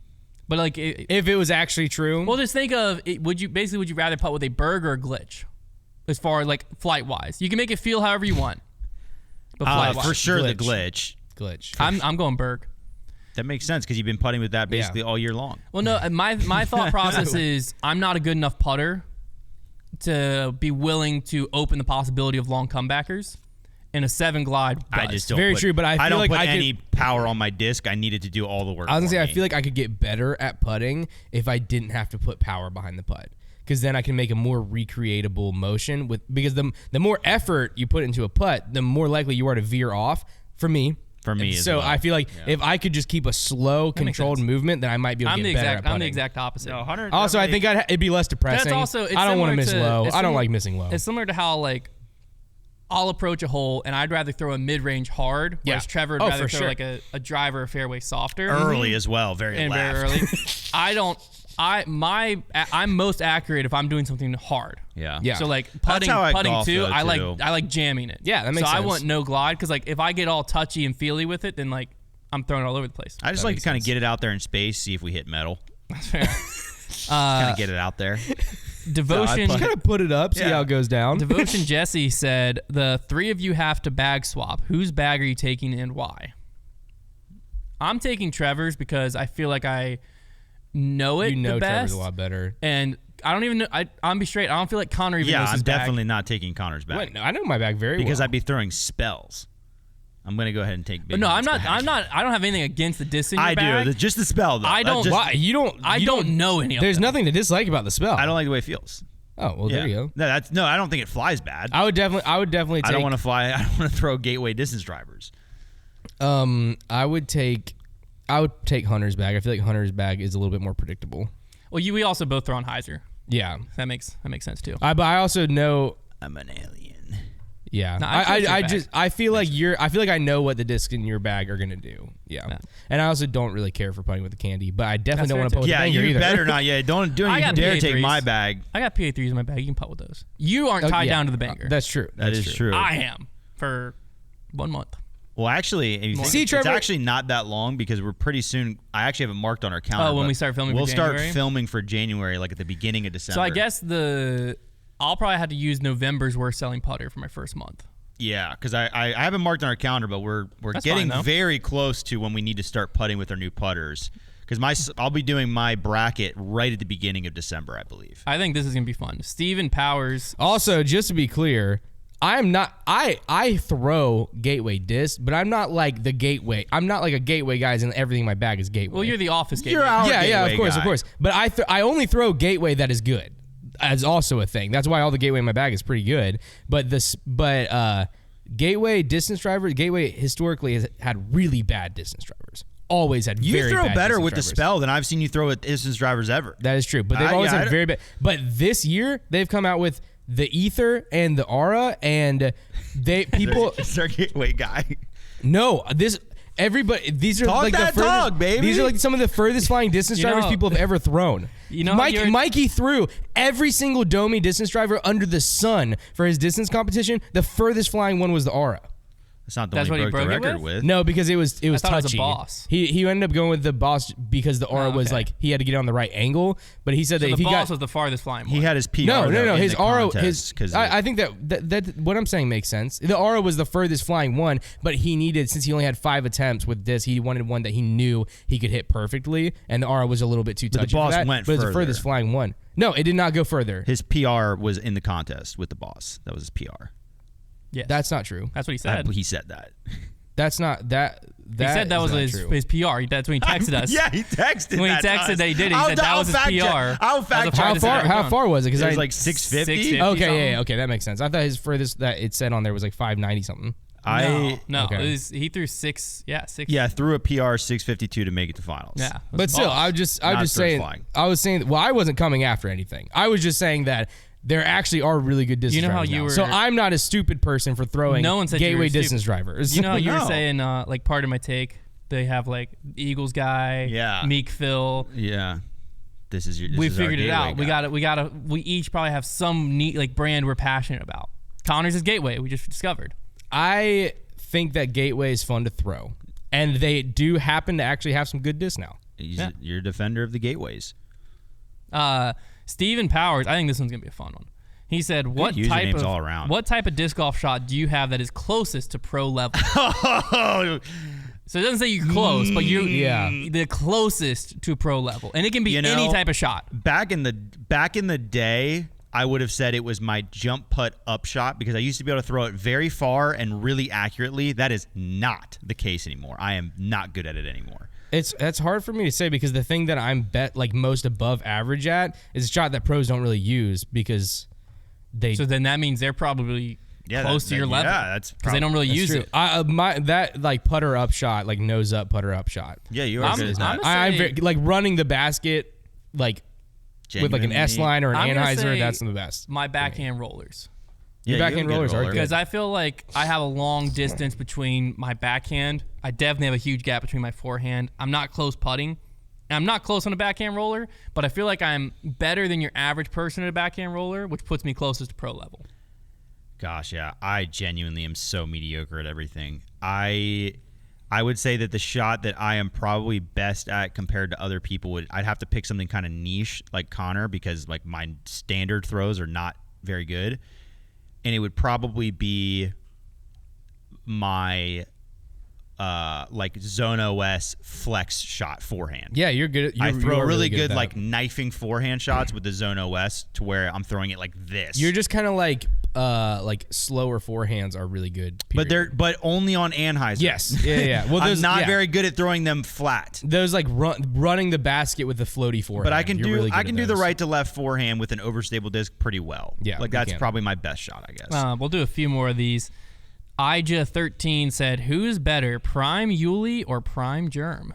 But like, If it was actually true, well, just think of it, would you rather putt with a berg or a glitch, as far as like flight wise? You can make it feel however you want. But flight-wise. For sure, the Glitch. glitch. glitch. I'm going berg. That makes sense because you've been putting with that basically all year long. Well, no, my thought process is I'm not a good enough putter to be willing to open the possibility of long comebackers. And a 7 glide. I just don't. Very put, true, but I feel don't like put I could- any power on my disc. I needed to do all the work. I was gonna for say, I me. feel like I could get better at putting if I didn't have to put power behind the putt, because then I can make a more recreatable motion because the more effort you put into a putt, the more likely you are to veer off. For me, as so well. I feel like if I could just keep a slow, makes controlled sense. movement, then I might be able to get better at putting. I'm the exact opposite. No, Hunter. Also, I definitely- think it'd be less depressing. That's also. It's I don't want to miss similar low. it's I don't similar- like missing low. It's similar to how like I'll approach a hole and I'd rather throw a mid-range hard, whereas Yeah. Trevor would Oh, rather for throw sure. like a driver or fairway softer early as well, very and left. very early. I'm most accurate if I'm doing something hard. Yeah. Yeah. So like putting how I golf, too, though, I too. like jamming it. Yeah, that makes so I sense. want no glide because like if I get all touchy and feely with it, then like I'm throwing it all over the place. I just like to kind of get it out there in space, see if we hit metal. That's fair. Kind of get it out there. Devotion. Just kind of put it up, see Yeah. how it goes down. Devotion Jesse said, the 3 of you have to bag swap. Whose bag are you taking and why? I'm taking Trevor's because I feel like I know it You know the best. Trevor's a lot better. And I don't even know. I'm be straight. I don't feel like Konner even Yeah, knows I'm his bag. definitely not taking Connor's back Wait, no, I know my bag very because well. I'd be throwing spells. I'm gonna go ahead and take. But no, I'm not. Big I'm not. I don't have anything against the disc in your I bag. do. Just the spell though. I That don't- just- Why? You don't. I you don't know any of There's them. nothing to dislike about the spell. I don't like the way it feels. Oh well, there you go. No, I don't think it flies bad. I would definitely. Take, I don't want to fly. I don't want to throw gateway distance drivers. I would take Hunter's bag. I feel like Hunter's bag is a little bit more predictable. Well, we also both throw on Heiser. Yeah. That makes sense too. But I also know. I'm an alien. Yeah. No, I trust your bag. I feel like I know what the discs in your bag are gonna do. Yeah. And I also don't really care for putting with the candy, but I definitely That's don't want to fair put with Yeah, the banger you either. better not. Yeah, don't I even got dare PA3s. take my bag. I got PA3s in my bag. You can putt with those. You aren't tied Yeah. down to the banger. That's true. That That's is true. I am for 1 month. Well, actually, if you think See, it's Trevor- actually not that long because we're pretty soon. I actually have it marked on our calendar. Oh, when but we start filming for we'll start January? filming for January, like at the beginning of December. So I guess I'll probably have to use November's worst selling putter for my first month. Yeah, because I haven't marked on our calendar, but we're That's getting fine, though. very close to when we need to start putting with our new putters. Because I'll be doing my bracket right at the beginning of December, I believe. I think this is gonna be fun. Steven Powers. Also, just to be clear, I'm not. I throw gateway disc, but I'm not like the gateway. I'm not like a gateway guys, and everything in my bag is gateway. Well, you're the office gateway. You're our yeah, of gateway course, guy. of course. But I only throw gateway that is good. As also a thing. That's why all the gateway in my bag is pretty good. But gateway distance drivers. Gateway historically has had really bad distance drivers. Always had You very throw bad better distance with the drivers. spell than I've seen you throw with distance drivers ever. That is true, but they've always had very bad. But this year they've come out with the Ether and the Aura, and people. It's their gateway guy. No, everybody. These are Talk like that the furthest, talk, baby. These are like some of the furthest flying distance You know- drivers people have ever thrown. You know how you're- Mikey threw every single Domi distance driver under the sun for his distance competition. The furthest flying one was the Aura. That's not the That's one he what he broke the broke it record with. No, because it was thought it was a touchy. boss. He ended up going with the boss because the Aura was okay. like he had to get on the right angle. But he said So that if the he boss got was the farthest flying one. He had his PR. no, though, in his the Aura, contest, 'cause I think that what I'm saying makes sense. The Aura was the furthest flying one, but he needed, since he only had 5 attempts with this, he wanted one that he knew he could hit perfectly, and the Aura was a little bit too the touchy. boss for that, went but it's the further. furthest flying one. No, it did not go further. his PR was in the contest with the boss. That was his PR. Yes. That's not true. That's what he said. He said that. That's not that. He said that is was not his true. PR. That's when he texted us. Yeah, he texted. When he that to texted us. that he did it, he said that was his fact PR. check. I'll That fact was the check. How farthest far? ever How gone. far was it? Because It was like 650. 650. Okay, something. yeah, okay, that makes sense. I thought his furthest that it said on there was like 590 something. No, Okay. he threw six. Yeah, six. Yeah, threw a PR 652 to make it to finals. Yeah. That's But still, boss. I was just Not saying. flying. I was saying. Well, I wasn't coming after anything. I was just saying that there actually are really good distance You know how drivers you now. were- So I'm not a stupid person for throwing No one said you were gateway stupid. distance drivers. You know how you were No. saying, like, part of my take, they have, like, Eagles guy, Yeah. Meek Phil. Yeah. This is We our figured it gateway out. guy. We each probably have some neat, like, brand we're passionate about. Connor's is Gateway, we just discovered. I think that gateway is fun to throw, and they do happen to actually have some good disc now. You're a defender of the gateways. Steven Powers, I think this one's going to be a fun one. He said, what usernames all around. type of disc golf shot do you have that is closest to pro level? So it doesn't say you're close, but you're the closest to pro level. And it can be You know, any type of shot. Back in the day, I would have said it was my jump putt up shot because I used to be able to throw it very far and really accurately. That is not the case anymore. I am not good at it anymore. That's hard for me to say because the thing that I'm most above average at is a shot that pros don't really use because they. So then that means they're probably close to your level. Yeah, that's because they don't really use true. it. That like putter up shot, like nose up putter up shot. Yeah, you are good at that. I'm very, like running the basket like with like an S Genuinely. line or an I'm gonna Anheuser. say That's the best. My backhand rollers. Your Yeah, backhand you're a good rollers are roller. good. Because I feel like I have a long distance between my backhand. I definitely have a huge gap between my forehand. I'm not close putting. And I'm not close on a backhand roller, but I feel like I'm better than your average person at a backhand roller, which puts me closest to pro level. Gosh, yeah. I genuinely am so mediocre at everything. I would say that the shot that I am probably best at compared to other people I'd have to pick something kind of niche like Konner because like my standard throws are not very good. And it would probably be my like Zone OS flex shot forehand. Yeah, you're good. I throw you're really good, good at like that. knifing forehand shots with the Zone OS to where I'm throwing it like this. You're just kind of like slower forehands are really good. but only on Anheuser. Yes. Yeah. Well, I'm those, not yeah. very good at throwing them flat. Those like running the basket with the floaty forehand. But I can You're do really good I at can do the those. right to left forehand with an overstable disc pretty well. Yeah, like you that's can. probably my best shot, I guess. We'll do a few more of these. Ija13 said, who's better, Prime Yuli or Prime Germ?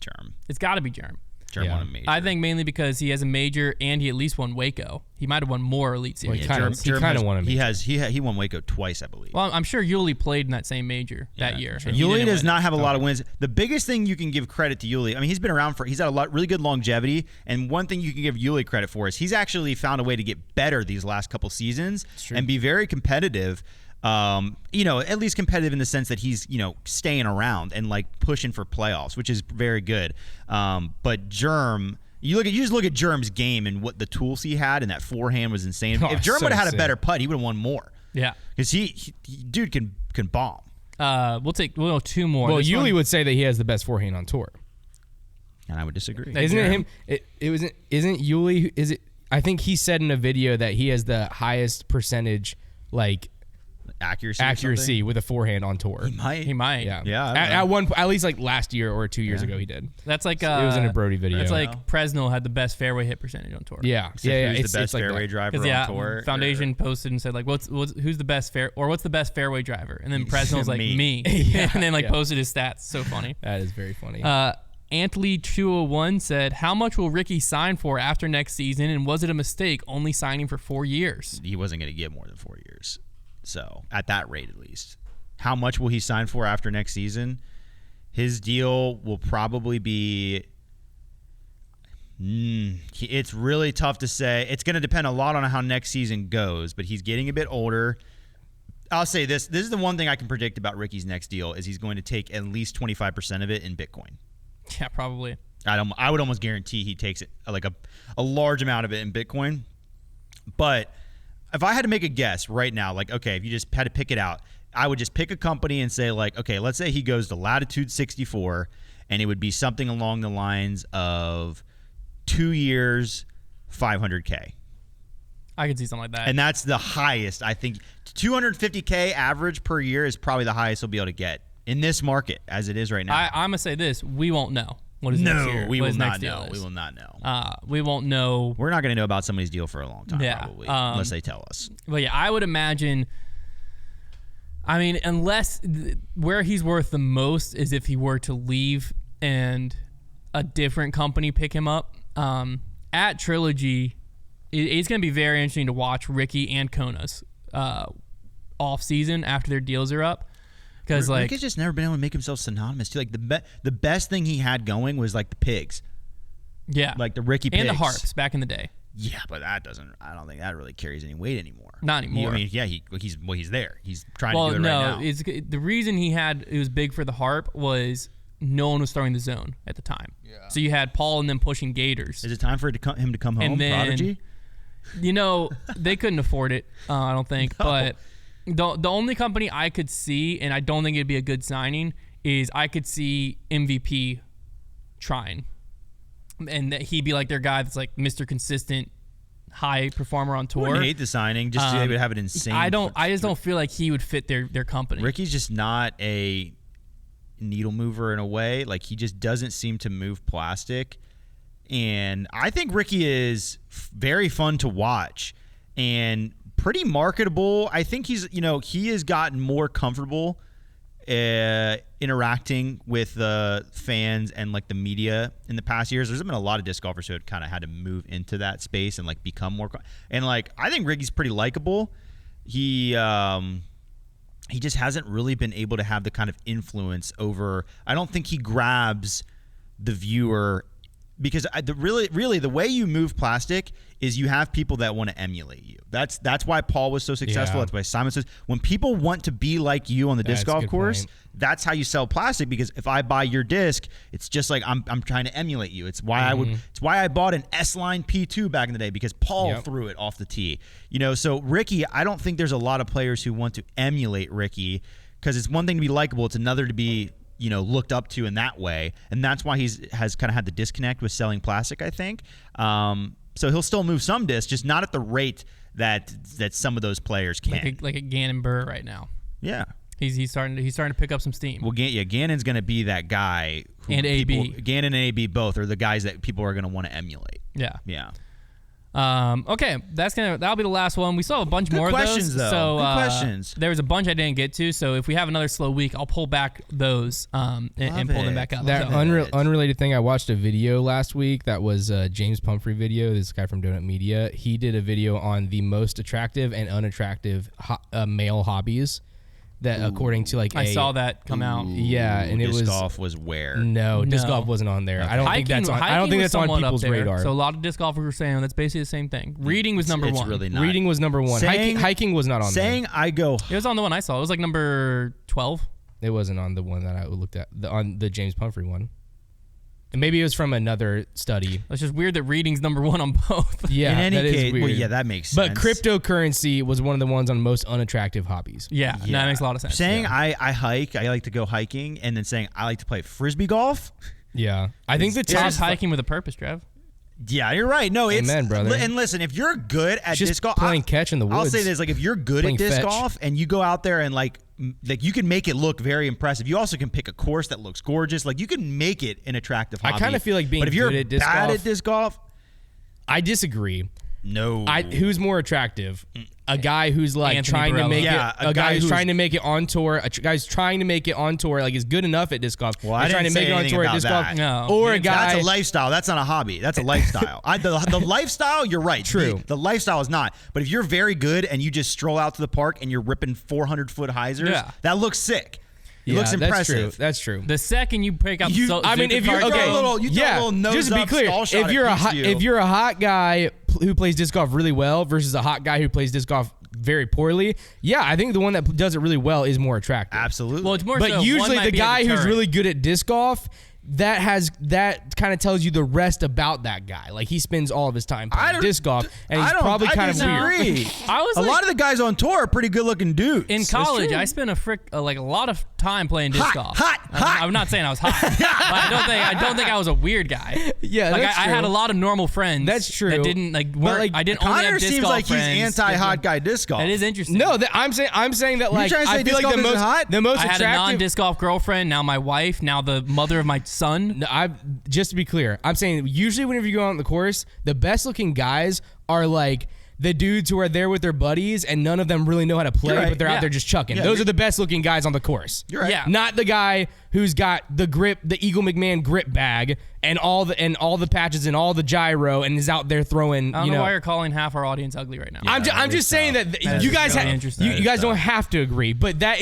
Germ. It's got to be Germ. Germ Yeah. won a major. I think mainly because he has a major and he at least won Waco. He might have won more Elite Well, Series. he kind of won a major. He won Waco twice, I believe. Well, I'm sure Yuli played in that same major that year. and he Yuli didn't does win. not have a lot of wins. The biggest thing you can give credit to Yuli, I mean, he's been around he's had a lot, really good longevity. And one thing you can give Yuli credit for is he's actually found a way to get better these last couple seasons and be very competitive. At least competitive in the sense that he's, staying around and like pushing for playoffs, which is very good. But Germ, you just look at Germ's game and what the tools he had, and that forehand was insane. Oh, If Germ so would have had a sick. better putt, he would have won more. Yeah. Because he dude can bomb. We'll go two more. Well, This Yuli one- would say that he has the best forehand on tour. And I would disagree. Hey, Isn't it Jeremy. him? Isn't Yuli? Is it? I think he said in a video that he has the highest percentage like Accuracy with a forehand on tour. He might. Yeah, Yeah, I don't know. at least like last year or 2 years ago he did. That's like It was in a Brody video. That's like Presnell had the best fairway hit percentage on tour. Yeah, So yeah. who's the best like fairway that. driver on Because tour? Foundation posted and said like, who's the best what's the best fairway driver? And then Presnell's like Me. me, and then like posted his stats. So funny. That is very funny. Antley201 said, how much will Ricky sign for after next season, and was it a mistake only signing for 4 years? He wasn't going to get more than 4 years. So at that rate, at least. How much will he sign for after next season? His deal will probably be. It's really tough to say. It's going to depend a lot on how next season goes, but he's getting a bit older. I'll say this. This is the one thing I can predict about Ricky's next deal is he's going to take at least 25% of it in Bitcoin. Yeah, probably. I would almost guarantee he takes it like a large amount of it in Bitcoin. But if I had to make a guess right now, like, okay, if you just had to pick it out, I would just pick a company and say, like, okay, let's say he goes to Latitude 64, and it would be something along the lines of 2 years, $500K. I could see something like that. And that's the highest. I think 250K average per year is probably the highest he'll be able to get in this market as it is right now. I'm going to say this. We won't know what his next year. We what will his not next deal know. is. We will not know. We won't know. We're not going to know about somebody's deal for a long time, Yeah, probably, unless they tell us. But yeah, I would imagine. I mean, unless where he's worth the most is if he were to leave and a different company pick him up. At Trilogy, it's going to be very interesting to watch Ricky and Konner's off season after their deals are up. Because like Ricky's just never been able to make himself synonymous too. Like the best thing he had going was like the pigs. Yeah, Like the Ricky pigs. and the harps back in the day. Yeah, but that doesn't. I don't think that really carries any weight anymore. Not anymore. I mean, yeah, he's there. He's trying to do it right now. It's the reason it was big for the harp was no one was throwing the zone at the time. Yeah. So you had Paul and them pushing Gators. Is it time for him to come home, And then- Prodigy? You know, they couldn't afford it, I don't think. No. But the only company I could see, and I don't think it'd be a good signing, is I could see MVP trying. And that he'd be like their guy that's like Mr. Consistent, high performer on I tour. wouldn't hate the signing. Just they would have it insane. I just don't feel like he would fit their company. Ricky's just not a needle mover in a way. Like he just doesn't seem to move plastic. And I think Ricky is very fun to watch and pretty marketable. I think he has gotten more comfortable interacting with the fans and like the media in the past years. There's been a lot of disc golfers who had kind of had to move into that space and like become more. And like I think Ricky's pretty likable. He just hasn't really been able to have the kind of influence over. I don't think he grabs the viewer. Because really, the way you move plastic is you have people that want to emulate you. That's why Paul was so successful. Yeah. That's why Simon says when people want to be like you on the disc That's a golf good course, point. that's how you sell plastic. Because if I buy your disc, it's just like I'm trying to emulate you. It's why It's why I bought an S-Line P2 back in the day because Paul threw it off the tee. So Ricky, I don't think there's a lot of players who want to emulate Ricky because it's one thing to be likable, it's another to be looked up to in that way, and that's why has kind of had the disconnect with selling plastic, I think. So he'll still move some discs, just not at the rate that some of those players can. like a Gannon Burr right now. Yeah, He's starting to pick up some steam. well, Gannon's going to be that guy. And AB. Gannon and AB both are the guys that people are going to want to emulate. Yeah. Yeah. Okay, that'll be the last one. We still have a bunch Good more questions, of those. though. So, Good questions. There was a bunch I didn't get to. So if we have another slow week, I'll pull back those and pull them back up. That So- unrelated thing, I watched a video last week that was a James Pumphrey video. This guy from Donut Media. He did a video on the most attractive and unattractive male hobbies that according to like I saw that come out. Yeah, and it disc was golf was where? No, disc No. golf wasn't on there. I don't think Hiking- that's on. I hiking don't think was that's on somewhat up people's there. radar. So a lot of disc golfers were saying that's basically the same thing. Reading was number It's one. really not. Reading was number one. Saying- Hiking was not on Saying I go. It was on the one I saw. It was like number 12. there. It wasn't on the one that I looked at. On the James Pumphrey one. And maybe it was from another study. It's just weird that reading's number one on both. Yeah, In any that is case, weird. well, yeah, that makes sense. But cryptocurrency was one of the ones on most unattractive hobbies. Yeah, that makes a lot of sense. Saying I hike, I like to go hiking, and then saying I like to play frisbee golf. Yeah, I think the It's top just hiking with a purpose, Trev. Yeah, you're right. No, it's Amen, brother. And listen, if you're good at just disc golf, playing catch in the I'll woods. say this: like, if you're good Playing at disc fetch. golf and you go out there and like you can make it look very impressive. You also can pick a course that looks gorgeous. Like, you can make it an attractive hobby. I kind of feel like being but if you're good at disc bad golf, at disc golf, I disagree. no. Who's more attractive? A guy who's like Anthony trying to Barella. make Yeah, it. A guy who's trying to make it on tour. A guy's trying to make it on tour. Like, is good enough at disc golf. Well, I He's trying to didn't make say it on anything tour at about disc that. golf. No. Or a guy. That's a lifestyle. That's not a hobby. That's a lifestyle. The lifestyle, you're right. True. The lifestyle is not. But if you're very good and you just stroll out to the park and you're ripping 400-foot hyzers, Yeah. that looks sick. It Yeah, looks impressive. That's true. The second you break out, You- the I mean, if you're Zuckerberg okay, phone, you throw a little nose just to be up, clear, stall shot if you're at a hot, you. if you're a hot guy who plays disc golf really well versus a hot guy who plays disc golf very poorly, yeah, I think the one that does it really well is more attractive. Absolutely. well, it's more. But so one usually might the be a guy who's deterrent. really good at disc golf, that kind of tells you the rest about that guy. Like, he spends all of his time playing disc golf, and he's probably kind of weird. disagree. I was a like- lot of the guys on tour are pretty good looking dudes. In college, I spent a lot of time playing disc golf. I'm not saying I was hot. But I don't think I was a weird guy. Yeah, like that's I true. had a lot of normal friends. That's true. That didn't like But, work. like, I didn't only Konner have disc seems golf like he's friends. anti-hot guy disc golf. That is interesting. No, I'm saying that, like, trying to say I feel disc like golf isn't hot? the most I had a attractive. non-disc golf girlfriend. Now my wife. Now the mother of my son. No, just to be clear, I'm saying usually whenever you go out on the course, the best looking guys are like the dudes who are there with their buddies and none of them really know how to play, You're right. but they're Yeah. out there just chucking. Yeah, Those you're- are the best looking guys on the course. You're right. Yeah. Not the guy who's got the grip, the Eagle McMahon grip bag, and all the patches and all the gyro, and is out there throwing. I don't You know know, why you're calling half our audience ugly right now. I'm just saying that That you is guys really interesting. you guys don't have to agree, but that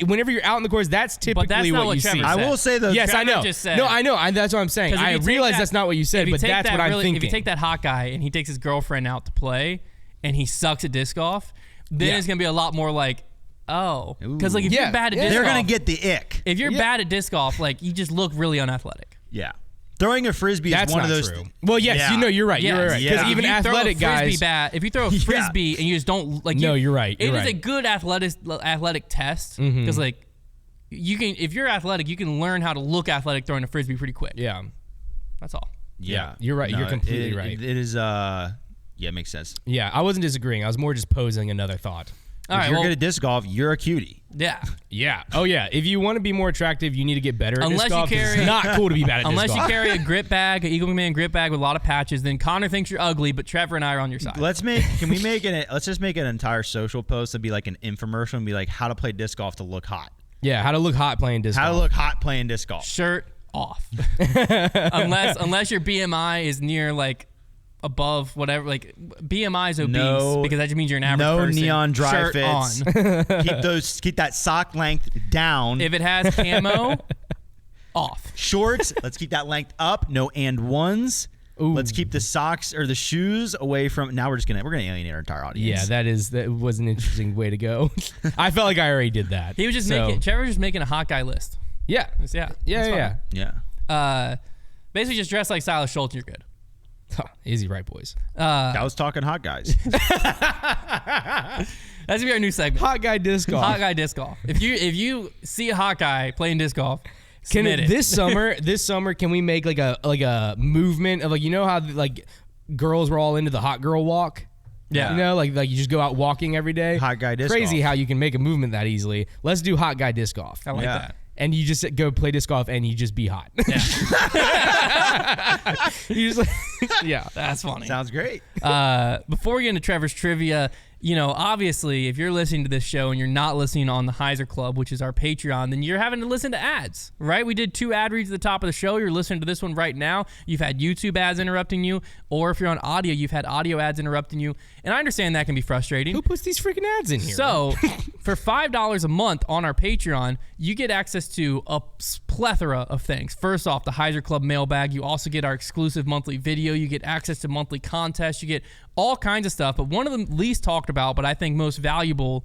whenever you're out on the course, that's typically that's not what you Trevor see. said. I will say though. Yes, I Trevor know. just said- No, I know. That's what I'm saying. 'Cause if I you take realize that- that's not what you if said, you but take that's that what I'm really- thinking. If you take that hot guy and he takes his girlfriend out to play, and he sucks at disc golf, then Yeah. it's gonna be a lot more like, oh, because like if Yeah, you're bad at yeah. disc they're golf, gonna get the ick. if you're bad at disc golf, like you just look really unathletic. Yeah. Throwing a frisbee That's is one not of those. true. Well, yes, Yeah. you're right. You're right. Because Yeah. even If you throw a athletic frisbee guys. if you throw a frisbee and you just don't like, No, you're right. It You're is a right. good athletic test because like you can, if you're athletic, you can learn how to look athletic throwing a frisbee pretty quick. Yeah. That's all. Yeah, you're right. You're completely right. It is. Yeah, it makes sense. Yeah, I wasn't disagreeing. I was more just posing another thought. All If right. you're Well, good at disc golf, you're a cutie. yeah. Yeah. Oh, yeah. If you want to be more attractive, you need to get better at Unless disc you golf. 'cause carry- it's not cool to be bad at Unless disc you golf. carry a grip bag, an Eagle McMahon grip bag with a lot of patches, then Konner thinks you're ugly, but Trevor and I are on your side. Let's just make an entire social post and be like an infomercial and be like how to play disc golf to look hot. Yeah, how to look hot playing disc How golf. to look hot playing disc golf. Shirt off. unless your BMI is near like above whatever, like BMI is obese No- because that just means you're an average no person. neon dry Shirt fits. on. Keep that sock length down. If it has camo, off. Shorts, let's keep that length up. No and ones. Ooh. Let's keep the socks or the shoes away from. Now we're gonna alienate our entire audience. Yeah, that was an interesting way to go. I felt like I already did that. He was just Trevor was just making a hot guy list. Yeah. Yeah. Yeah. yeah. Basically just dress like Silas Schultz and you're good. Huh, easy, right, boys? I was talking hot guys. That's gonna be our new segment. Hot guy disc golf. Hot guy disc golf. If you see a hot guy playing disc golf, Can submit it. this summer can we make like a movement of like, you know how like girls were all into the hot girl walk? Yeah. You know, like you just go out walking every day. Hot guy disc Crazy golf. how you can make a movement that easily. Let's do hot guy disc golf. I like Yeah. that. And you just go play disc golf and you just be hot. You just yeah. That's funny. Sounds great. Before we get into Trevor's trivia, you know, obviously, if you're listening to this show and you're not listening on the Heiser Club, which is our Patreon, then you're having to listen to ads, right? We did 2 ad reads at the top of the show. You're listening to this one right now. You've had YouTube ads interrupting you, or if you're on audio, you've had audio ads interrupting you. And I understand that can be frustrating. Who puts these freaking ads in here? So, for $5 a month on our Patreon, you get access to a plethora of things. First off, the Heiser Club mailbag. You also get our exclusive monthly video. You get access to monthly contests. You get all kinds of stuff. But one of the least talked about, but I think most valuable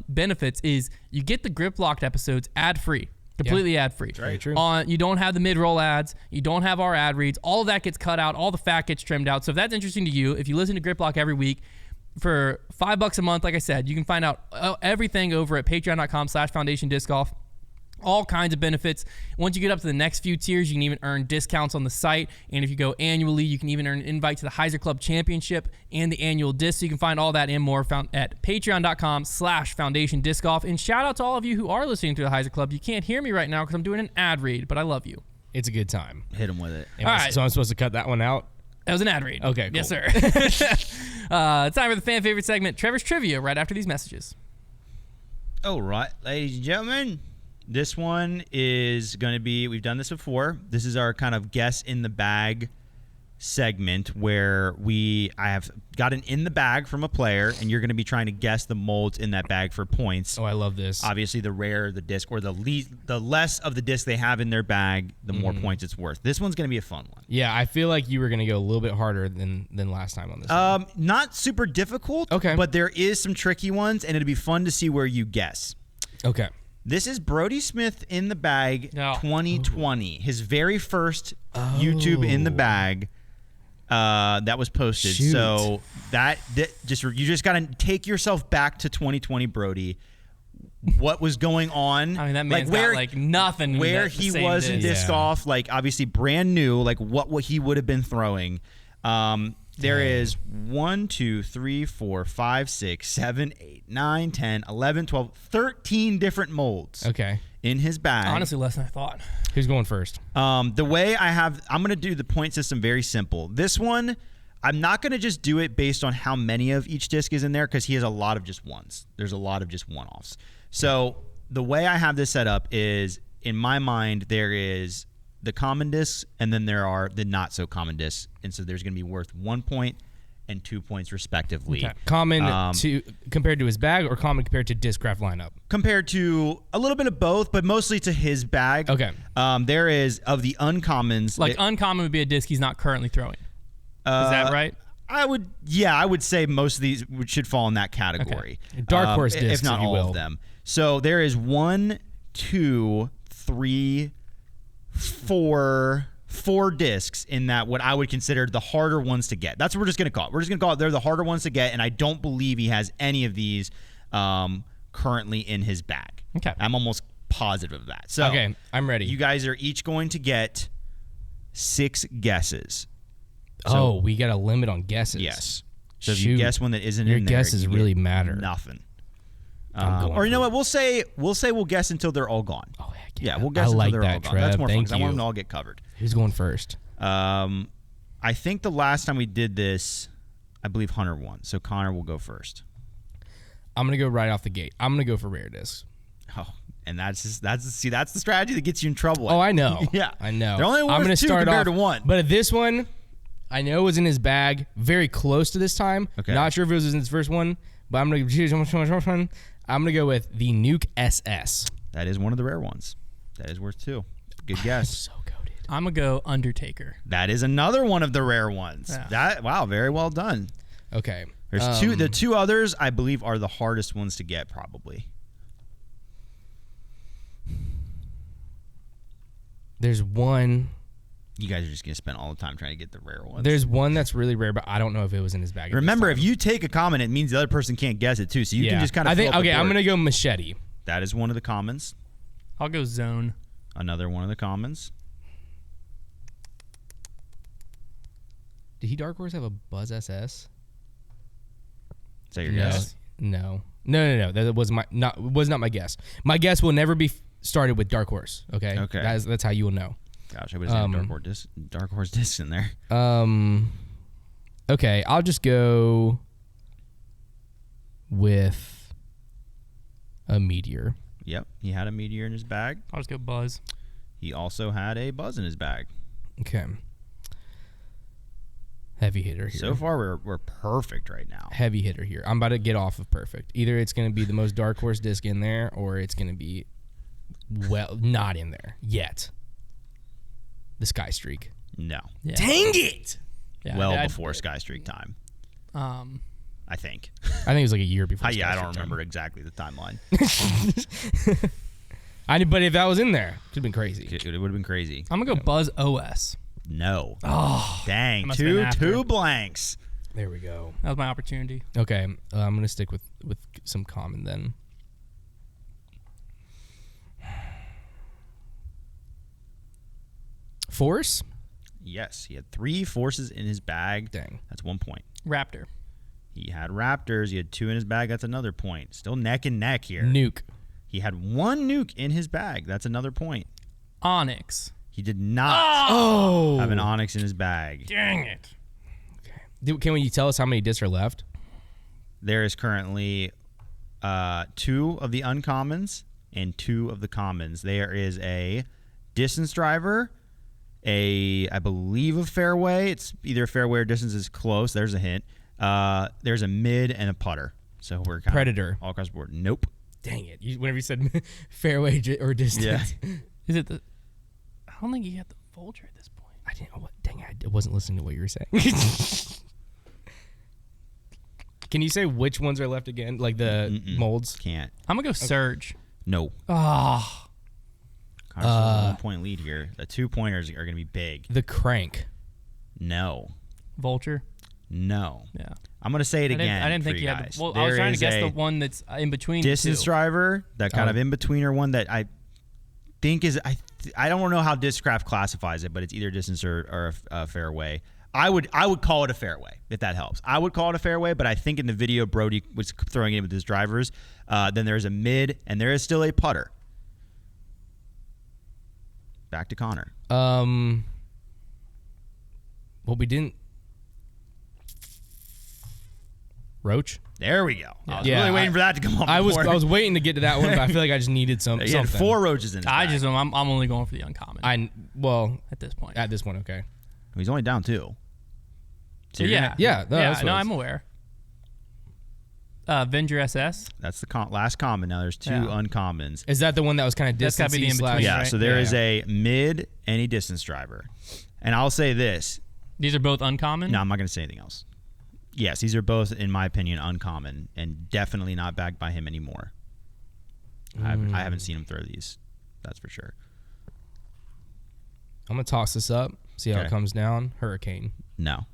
benefits is you get the Grip Locked episodes ad-free. Completely ad-free. Very true. You don't have the mid-roll ads. You don't have our ad reads. All of that gets cut out. All the fat gets trimmed out. So if that's interesting to you, if you listen to Grit Block every week, for $5 a month, like I said, you can find out everything over at patreon.com/foundationdiscgolf. All kinds of benefits. Once you get up to the next few tiers, you can even earn discounts on the site. And if you go annually, you can even earn an invite to the Heiser Club Championship and the annual disc. So you can find all that and more found at patreon.com/foundationdiscgolf. And shout out to all of you who are listening to the Heiser Club. You can't hear me right now because I'm doing an ad read, but I love you. It's a good time. Hit him with it. All right. So I'm supposed to cut that one out? That was an ad read. Okay, cool. Yes, sir. It's time for the fan favorite segment, Trevor's Trivia, right after these messages. All right, ladies and gentlemen. This one is going to be, we've done this before. This is our kind of guess in the bag segment where I have got an in the bag from a player, and you're going to be trying to guess the molds in that bag for points. Oh, I love this. Obviously, the rarer the disc or the less of the disc they have in their bag, the more points it's worth. This one's going to be a fun one. Yeah, I feel like you were going to go a little bit harder than last time on this. Not super difficult, Okay. but there is some tricky ones, and it'll be fun to see where you guess. Okay. This is Brody Smith in the bag No. 2020. His very first YouTube in the bag that was posted. Shoot. So you just got to take yourself back to 2020, Brody. What was going on? I mean, that man's got nothing. Where he was in disc golf, obviously brand new, what he would have been throwing. There is 1, 2, 3, 4, 5, 6, 7, 8, 9, 10, 11, 12, 13 different molds. Okay. In his bag. Honestly, less than I thought. Who's going first? The way I'm going to do the point system very simple. This one, I'm not going to just do it based on how many of each disc is in there because he has a lot of just ones. There's a lot of just one-offs. So the way I have this set up is, in my mind, there is the common discs, and then there are the not so common discs, and so there's going to be worth 1 point and 2 points respectively. Okay. Common compared to his bag, or common compared to Discraft lineup? Compared to a little bit of both, but mostly to his bag. Okay. There is of the uncommons. Uncommon would be a disc he's not currently throwing. Is that right? I would say most of these should fall in that category. Okay. Dark horse discs, if not if you all will. of them. So there is 1, 2, 3, 4 discs in that what I would consider the harder ones to get. That's what we're just going to call it. We're just going to call it they're the harder ones to get, and I don't believe he has any of these currently in his bag. Okay. I'm almost positive of that. So Okay, I'm ready. you guys are each going to get 6 guesses. So, we got a limit on guesses. Yes. So if you guess one that isn't Your in there, guesses you really get matter. Nothing. I'm going Or you know for what? We'll say we'll guess until they're all gone. Oh, heck Yeah, yeah. we'll guess I until like they're that, all gone. Trev. That's more fun Thank because I want you. them to all get covered. Who's going first? I think the last time we did this, I believe Hunter won. So Konner will go first. I'm going to go right off the gate. I'm going to go for rare discs. Oh, and that's the strategy that gets you in trouble. Oh, I know. Yeah, I know. They're only I'm worth gonna 2 start compared off, to 1. But this one, I know it was in his bag, very close to this time. Okay. Not sure if it was in his first one, but I'm going to choose one. I'm going to go with the Nuke SS. That is one of the rare ones. That is worth 2. Good guess. So goated. I'm going to go Undertaker. That is another one of the rare ones. Yeah. Wow, very well done. Okay. There's 2. The 2 others, I believe, are the hardest ones to get, probably. There's one. You guys are just going to spend all the time trying to get the rare ones. There's one that's really rare, but I don't know if it was in his bag. Remember, if you take a common, it means the other person can't guess it, too. So you can just kind of I think. fill up the Okay, I'm board. going to go Machete. That is one of the commons. I'll go Zone. Another one of the commons. Did he Dark Horse have a Buzz SS? Is that your guess? No. That was not my guess. My guess will never be started with Dark Horse. Okay. Okay. That's how you will know. Gosh, I would have Dark Horse discs in there. Okay, I'll just go with a Meteor. Yep, he had a Meteor in his bag. I'll just go Buzz. He also had a Buzz in his bag. Okay. Heavy hitter here. So far, we're perfect right now. Heavy hitter here. I'm about to get off of perfect. Either it's going to be the most Dark Horse disc in there, or it's going to be, not in there yet. The Sky Streak. No. Yeah. Dang it! Yeah, Before Sky Streak time, I think. I think it was like a year before. I don't Streak time. remember exactly the timeline. But if that was in there, it could have been crazy. It would have been crazy. I'm gonna go Buzz OS. No. Oh, Dang. must have been after. Two blanks. There we go. That was my opportunity. Okay, I'm gonna stick with some common then. Force? Yes, he had 3 forces in his bag. Dang. That's 1 point. Raptor. He had raptors. He had 2 in his bag. That's another point. Still neck and neck here. Nuke. He had 1 nuke in his bag. That's another point. Onyx. He did not Oh. have an onyx in his bag. Dang it. Can you tell us how many discs are left? There is currently 2 of the uncommons and 2 of the commons. There is a distance driver, I believe a fairway. It's either a fairway or distance is close. There's a hint. There's a mid and a putter. So we're kind Predator. of all across the board. Nope. Dang it. Whenever you said fairway or distance. Yeah. Is it the? I don't think he had the Vulture at this point. I didn't. Dang it. I wasn't listening to what you were saying. Can you say which ones are left again? Like the molds? Can't. I'm gonna go Surge. No. Oh, Connor's a 1 point lead here. The 2 pointers are going to be big. The crank. No. Vulture. No. Yeah. I'm going to say it again. I didn't think for he you had. guys. Well, I was There trying to is guess a the one that's in between. distance the two. driver, that kind Oh. of in-betweener one that I think is, I don't know how Discraft classifies it, but it's either distance or a fairway. I would call it a fairway, if that helps. I would call it a fairway, but I think in the video Brody was throwing it in with his drivers. Then there's a mid, and there is still a putter. Back to Konner. Well, we didn't. Roach? There we go. I was Yeah, really waiting for that to come up. I was waiting to get to that one, but I feel like I just needed He had something. 4 roaches in his bag. I'm only going for the uncommon At at this point. this one, okay. He's only down 2. So you're yeah. gonna- Yeah, no, that's what it I'm is. aware. Avenger SS. That's the last common. Now there's 2 Yeah. uncommons. Is that the one that was kind of That's gotta distance? be the in-between, Yeah, right? so there is Yeah. a mid and a distance driver. And I'll say this. These are both uncommon. No, I'm not going to say anything else. Yes, these are both, in my opinion, uncommon and definitely not bagged by him anymore. I haven't seen him throw these. That's for sure. I'm gonna toss this up, see how it Okay. comes down. Hurricane. No.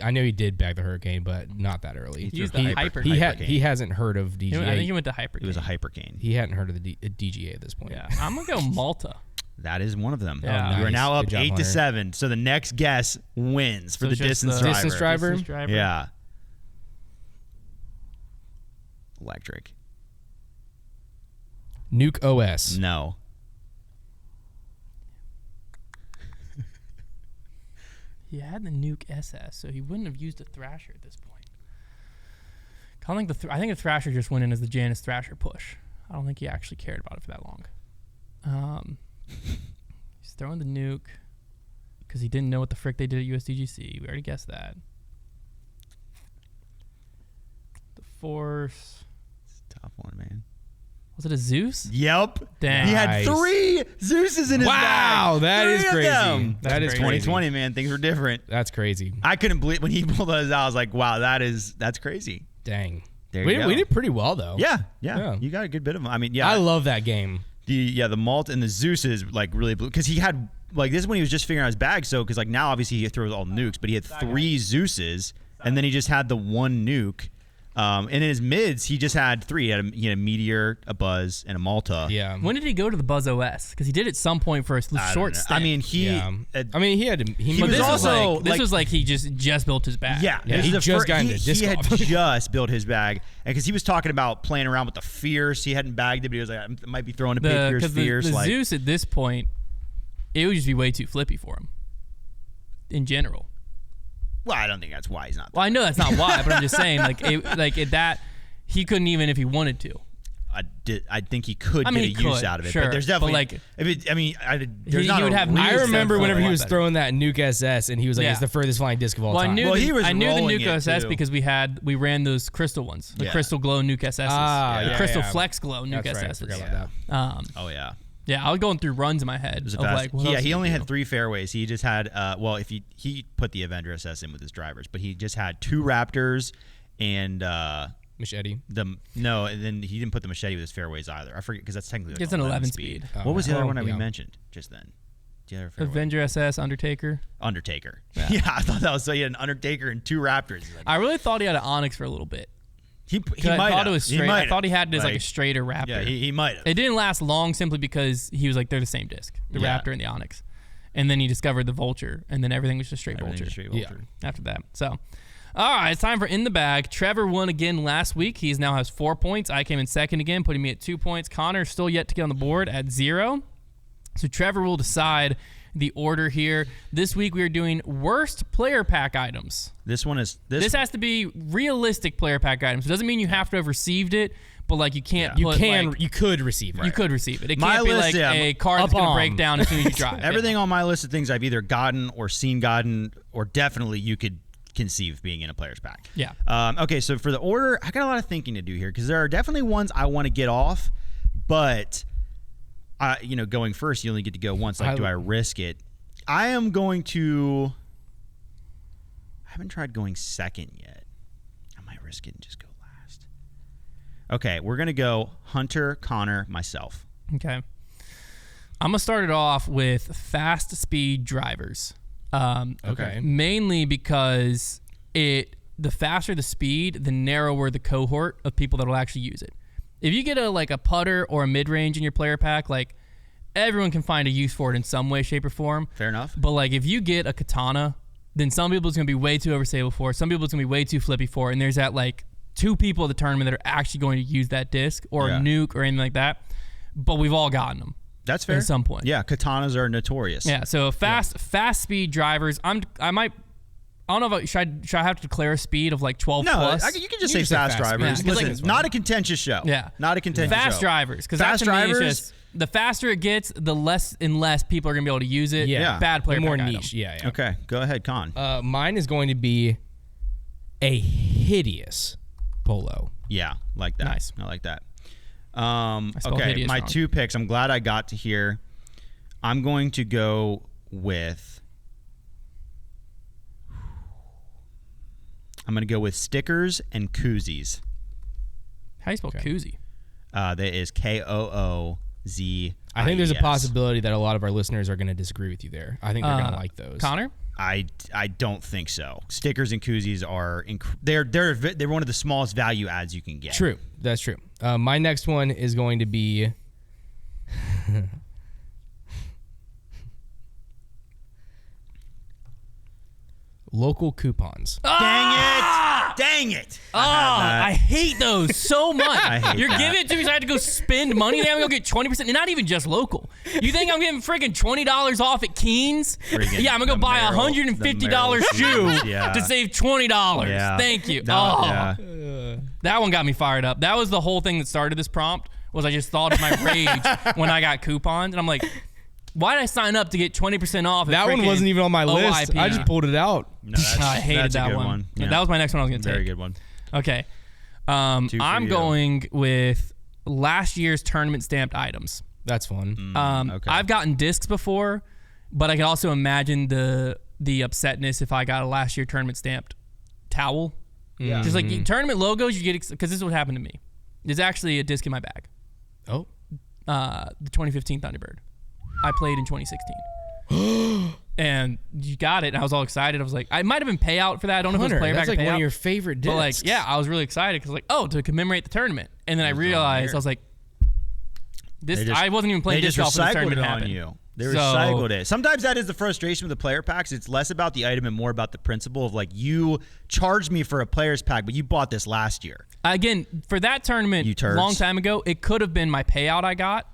I know he did bag the Hurricane, but not that early. He used the hyper. He hasn't heard of I DGA. think he went to hyper. It was a hypercane. He hadn't heard of the DGA at this point. Yeah, I'm gonna go Malta. That is one of them. Yeah. You are Nice. now up Good job, 8-7. So the next guess wins for So the just distance the- driver. Distance driver? Distance driver. Yeah. Electric. Nuke OS. No. He had the Nuke SS, so he wouldn't have used a Thrasher at this point. I think the Thrasher just went in as the Janus Thrasher push. I don't think he actually cared about it for that long. He's throwing the nuke because he didn't know what the frick they did at USDGC. We already guessed that. The Force. It's a tough one, man. Was it a Zeus? Yep. Dang. He had Nice. 3 Zeus's in his Wow, bag. that 3 is of crazy. them. That is crazy. crazy. 2020, man. Things were different. That's crazy. I couldn't believe when he pulled those out. I was like, wow, that's crazy. Dang. There we you go. we did pretty well though. Yeah. Yeah. You got a good bit of them. I mean, yeah. I love that game. the malt and the Zeus's like really blew because he had like this is when he was just figuring out his bag. So because like now obviously he throws all nukes, but he had 3 Zeus's and then he just had the 1 nuke. And in his mids, he just had 3. He had a meteor, a buzz, and a Malta. Yeah. When did he go to the Buzz OS? Because he did at some point for a I don't short know. stint. I mean, he. Yeah. I mean, he had to. He He but was this also, was like, this was like he just built his bag. Yeah, Yeah, this he is the just fir- got into disc he had golf. just built his bag, and because he was talking about playing around with the Fierce, he hadn't bagged it, but he was like, I might be throwing a big Because Fierce. the like, Zeus at this point, it would just be way too flippy for him. In general. well, I don't think that's why he's not. Well, I know that's not why, but I'm just saying, he couldn't even if he wanted to. I think he could I mean, get he a use could, out of it, sure, but there's but, definitely like, there's he not would a have reason I Nuke remember for whenever a he lot was better. throwing that Nuke SS, and he was like, Yeah. "It's the furthest flying disc of all Well, time." Well, he was I knew the rolling Nuke it, SS too. because we ran those crystal ones, the Yeah. crystal glow Nuke SSs, Ah, the yeah, crystal yeah. flex glow Nuke That's right, I SSs. forgot about that. Oh yeah. Yeah, I was going through runs in my head It was of a fast, like, what yeah, else he did only do? had 3 fairways. He just had if he put the Avenger SS in with his drivers, but he just had 2 Raptors and Machete. No, and then he didn't put the machete with his fairways either. I forget because that's technically like It's an 11 speed. What was the other one that we yeah. mentioned just then? The other fairway? Avenger SS, Undertaker. Undertaker. Yeah. I thought that was so. He had an Undertaker and 2 Raptors. Like, I really thought he had an Onyx for a little bit. he I might thought have. it was straight. I thought he had it as like a Like, straighter Raptor. Yeah, he might have. It didn't last long simply because he was like, they're the same disc, the Yeah. Raptor and the Onyx. And then he discovered the Vulture, and then everything was just straight Everything's Vulture. straight Vulture. After that. So, all right, it's time for In the Bag. Trevor won again last week. He now has 4 points. I came in second again, putting me at 2 points. Konner still yet to get on the board at 0. So Trevor will decide the order here. This week we are doing worst player pack items. This one is This has to be realistic player pack items. It doesn't mean you have to have received it, but like you can't You put, can. like, You could receive it. you could receive it. It My can't be list, like yeah, a car that's a going to bomb. break down as soon as you drive. everything on my list of things I've either gotten or seen gotten, or definitely you could conceive being in a player's pack. Yeah. Okay, so for the order, I got a lot of thinking to do here because there are definitely ones I want to get off, but going first, you only get to go once. Like, do I risk it? I am going to. I haven't tried going second yet. I might risk it and just go last. Okay, we're gonna go Hunter, Konner, myself. Okay. I'm going to start it off with fast speed drivers. Okay. Mainly because the faster the speed, the narrower the cohort of people that will actually use it. If you get a putter or a mid-range in your player pack, like, everyone can find a use for it in some way, shape, or form. Fair enough. But like if you get a katana, then some people it's going to be way too overstable for it. Some people it's going to be way too flippy for it. And there's that like 2 people at the tournament that are actually going to use that disc or a nuke or anything like that. But we've all gotten them. That's fair. At some point. Yeah, katanas are notorious. Yeah. So fast speed drivers. I don't know if should I have to declare a speed of like 12 No, plus? you can just You say can say fast fast drivers. speed. Yeah, 'cause, Listen, like, not a contentious show. Yeah. Not a contentious show. Fast drivers, because Fast drivers. The faster it gets, the less and less people are going to be able to use it. Yeah. Bad player The more pack item. niche. Yeah. Okay, go ahead, Con. Mine is going to be a hideous polo. Yeah, like that. Nice. I like that. spelled Okay, hideous my wrong. 2 picks. I'm glad I got to here. I'm going to go with. I'm going to go with stickers and koozies. How do you spell koozie? That is KOOZ. I think there's a possibility that a lot of our listeners are going to disagree with you there. I think they're going to like those. Konner? I don't think so. Stickers and koozies are they're one of the smallest value adds you can get. True. That's true. My next one is going to be local coupons. Dang it! Dang it! Oh, I hate those so much. hate You're that. giving it to me so I have to go spend money. Then I'm going to go get 20%. And not even just local. You think I'm getting freaking $20 off at Keen's? Friggin' Yeah, I'm going to go the buy a Merrill- $150 the Merrill shoe shoes, yeah. to save $20. Yeah. Thank you. Yeah. That one got me fired up. That was the whole thing that started this prompt, was I just thought of my rage when I got coupons. And I'm like, why did I sign up to get 20% off? At That one freaking wasn't even on my list. OIP? I just pulled it out. No, that's, I hated that's a that good one. Yeah. That was my next one I was going to take. Very good one. Okay. for I'm you. going with last year's tournament stamped items. That's fun. Okay. I've gotten discs before, but I can also imagine the upsetness if I got a last year tournament stamped towel. Yeah. Just like tournament logos, you get, because this is what happened to me. There's actually a disc in my bag. Oh. The 2015 Thunderbird. I played in 2016. And you got it, and I was all excited. I was like, I might have been payout for that. I don't know if it Hunter, was player that's back like or one payout. of your favorite discs. But like, yeah, I was really excited because to commemorate the tournament. And then I realized, I was like, I wasn't even playing They disc just golf when this recycled it tournament on happened. you. They So- recycled it. Sometimes that is the frustration with the player packs. It's less about the item and more about the principle of like, you charged me for a player's pack, but you bought this last year. Again, for that tournament, You turds. a long time ago, it could have been my payout I got.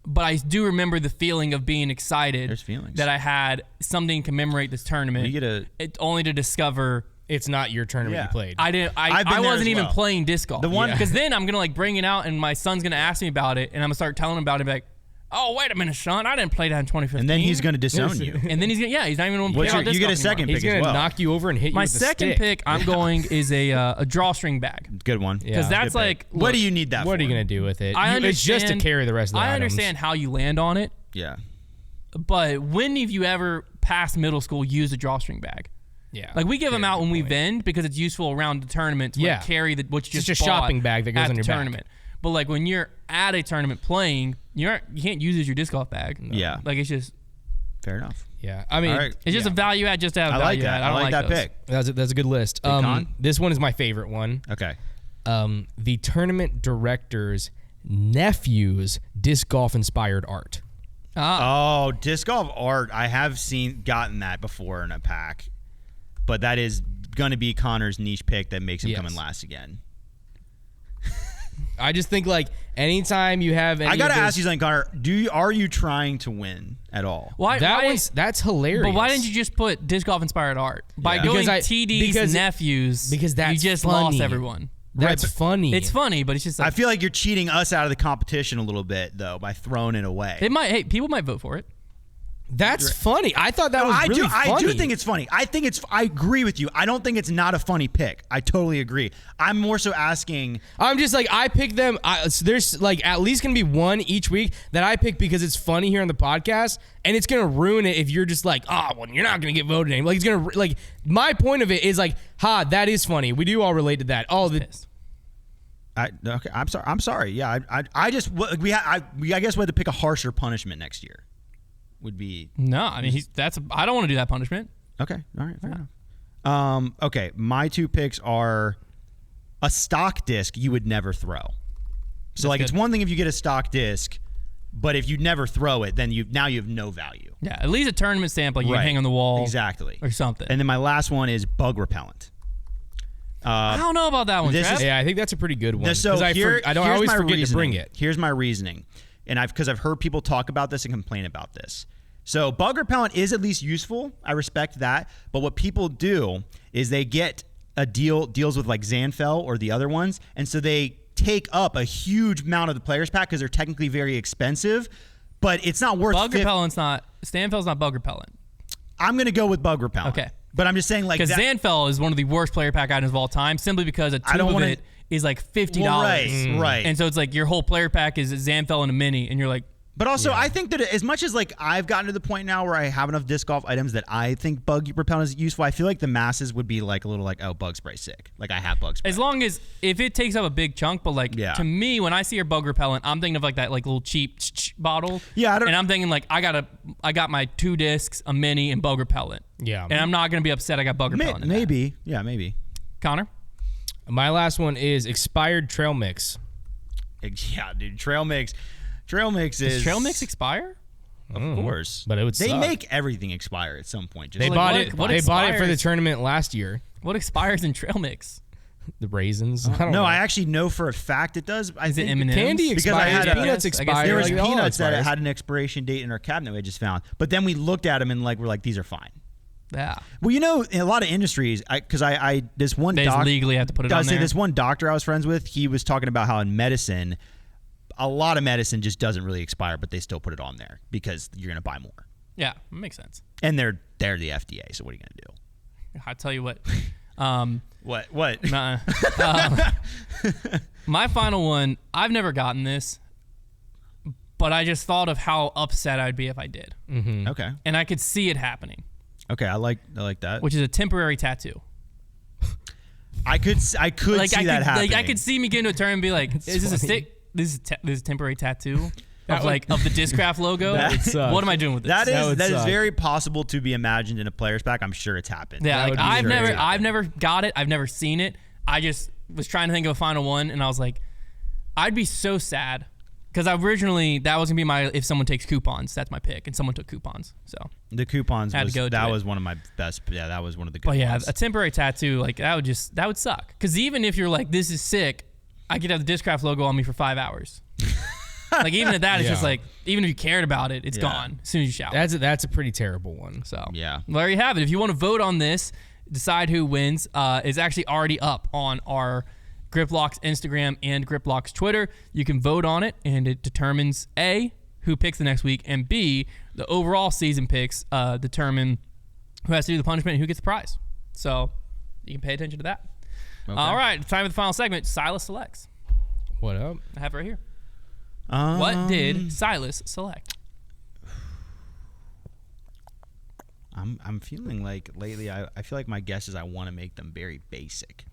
But I do remember the feeling of being excited There's feelings. that I had something to commemorate this tournament. You get it only to discover it's not your tournament Yeah. you played. I didn't. I've been I there wasn't as even well. playing disc golf. The one- because then I'm gonna like bring it out, and my son's gonna ask me about it, and I'm gonna start telling him about it. Be like, oh wait a minute, son, I didn't play that in 2015. and then he's going to disown you. And then he's gonna. Yeah, he's not even gonna play What's out your- disc you get golf a second anymore. He's pick as going to well. knock you over and hit you My with a second stick. pick, I'm going is a drawstring bag. Good one. Yeah. Because that's Good pick. like, What look, do you need that for? What are you going to do with it? I understand. It's just to carry the rest of the I items. understand how you land on it, Yeah. but when have you ever past middle school used a drawstring bag? Yeah. Like we give them Very out good when we point. vend because it's useful around the tournament to like, carry what you It's just just a bought shopping bag that goes at on the your back. tournament. But like when you're at a tournament playing, you can't use it as your disc golf bag. Yeah. Like it's just Fair enough. Yeah. I mean, All right. it's just a value add just to have I value like that. add. I don't like that those. pick. that's a good list. Con? This one is my favorite one. Okay. The tournament director's nephew's disc golf inspired art. Oh, disc golf art. I have gotten that before in a pack, but that is going to be Connor's niche pick that makes him come in last again. I just think like anytime you have, I gotta ask you something, Connor. Are you trying to win at all? That's hilarious. But why didn't you just put disc golf inspired art? By going TD's nephews, because that's you just funny. lost everyone. That's funny. It's funny, but it's just like, I feel like you're cheating us out of the competition a little bit though by throwing it away. people might vote for it. That's funny. I thought that was really funny. I do think it's funny. I agree with you. I don't think it's not a funny pick. I totally agree. I'm more so asking. I'm just like, I picked them. So there's like at least going to be one each week that I pick because it's funny here on the podcast, and it's going to ruin it if you're just like, well, you're not going to get voted in. Like, it's going to, like, my point of it is like, that is funny. We do all relate to that. Okay, I'm sorry. Yeah, I just I guess we had to pick a harsher punishment next year. Would be no. I mean, I don't want to do that punishment. Okay, all right, fair enough. Okay, my two picks are a stock disc you would never throw. So like, it's one thing if you get a stock disc, but if you never throw it, then you have no value. Yeah, at least a tournament stamp like you can hang on the wall, exactly, or something. And then my last one is bug repellent. I don't know about that one. Yeah, I think that's a pretty good one. So I always forget to bring it. Here's my reasoning, and because I've heard people talk about this and complain about this. So bug repellent is at least useful. I respect that. But what people do is they get deals with like Zanfell or the other ones, and so they take up a huge amount of the players pack because they're technically very expensive, but it's not worth. Bug repellent's not. Stanfell's not bug repellent. I'm gonna go with bug repellent. Okay. But I'm just saying, like, because Zanfell is one of the worst player pack items of all time, simply because a tube of it is like $50. Right. And so it's like your whole player pack is Zanfell and a mini, and you're like. But also, I think that as much as like I've gotten to the point now where I have enough disc golf items that I think bug repellent is useful, I feel like the masses would be like a little like, oh, bug spray sick. Like I have bug spray. As long as if it takes up a big chunk, but like to me, when I see your bug repellent, I'm thinking of like that like little cheap bottle. Yeah, and I'm thinking like I got my 2 discs, a mini, and bug repellent. Yeah, and I'm not gonna be upset I got bug repellent. Maybe, maybe. Connor, my last one is expired trail mix. Yeah, dude, trail mix. Does trail mix expire? Of course, but it would. They make everything expire at some point. They bought it. They bought it for the tournament last year. What expires in trail mix? The raisins. I don't know. know. I actually know for a fact it does. Is it M&M's? Candy because I had peanuts expired. There was peanuts that had an expiration date in our cabinet we just found. But then we looked at them and like we're like, these are fine. Yeah. Well, you know, in a lot of industries, because I this one they legally have to put it on there. This one doctor I was friends with, he was talking about how in medicine, a lot of medicine just doesn't really expire, but they still put it on there because you're going to buy more. Yeah, it makes sense. And they're the FDA, so what are you going to do? I'll tell you what. What? My final one, I've never gotten this, but I just thought of how upset I'd be if I did. Mm-hmm. Okay. And I could see it happening. Okay, I like that. Which is a temporary tattoo. I could see that happening. I could see me get into a turn and be like, "Is this a stick? This is a temporary tattoo of the Discraft logo. What am I doing with this?" That is very possible to be imagined in a player's pack. I'm sure it's happened. Yeah, like, I've never got it. I've never seen it. I just was trying to think of a final one, and I was like, I'd be so sad because originally that was gonna be my if someone takes coupons. That's my pick, and someone took coupons. So the coupons was one of my best. Yeah, that was one of the good ones. Yeah, a temporary tattoo like that would suck. Because even if you're like, this is sick, I could have the Discraft logo on me for 5 hours. Like even at that, it's just like even if you cared about it, it's gone as soon as you shower. That's a pretty terrible one. So yeah, well, there you have it. If you want to vote on this, decide who wins. Is actually already up on our Griplocks Instagram and Griplocks Twitter. You can vote on it, and it determines A, who picks the next week, and B, the overall season picks determine who has to do the punishment and who gets the prize. So you can pay attention to that. Okay. All right, time for the final segment. Silas selects. What up? I have it right here. What did Silas select? I'm feeling like lately I feel like my guesses I want to make them very basic.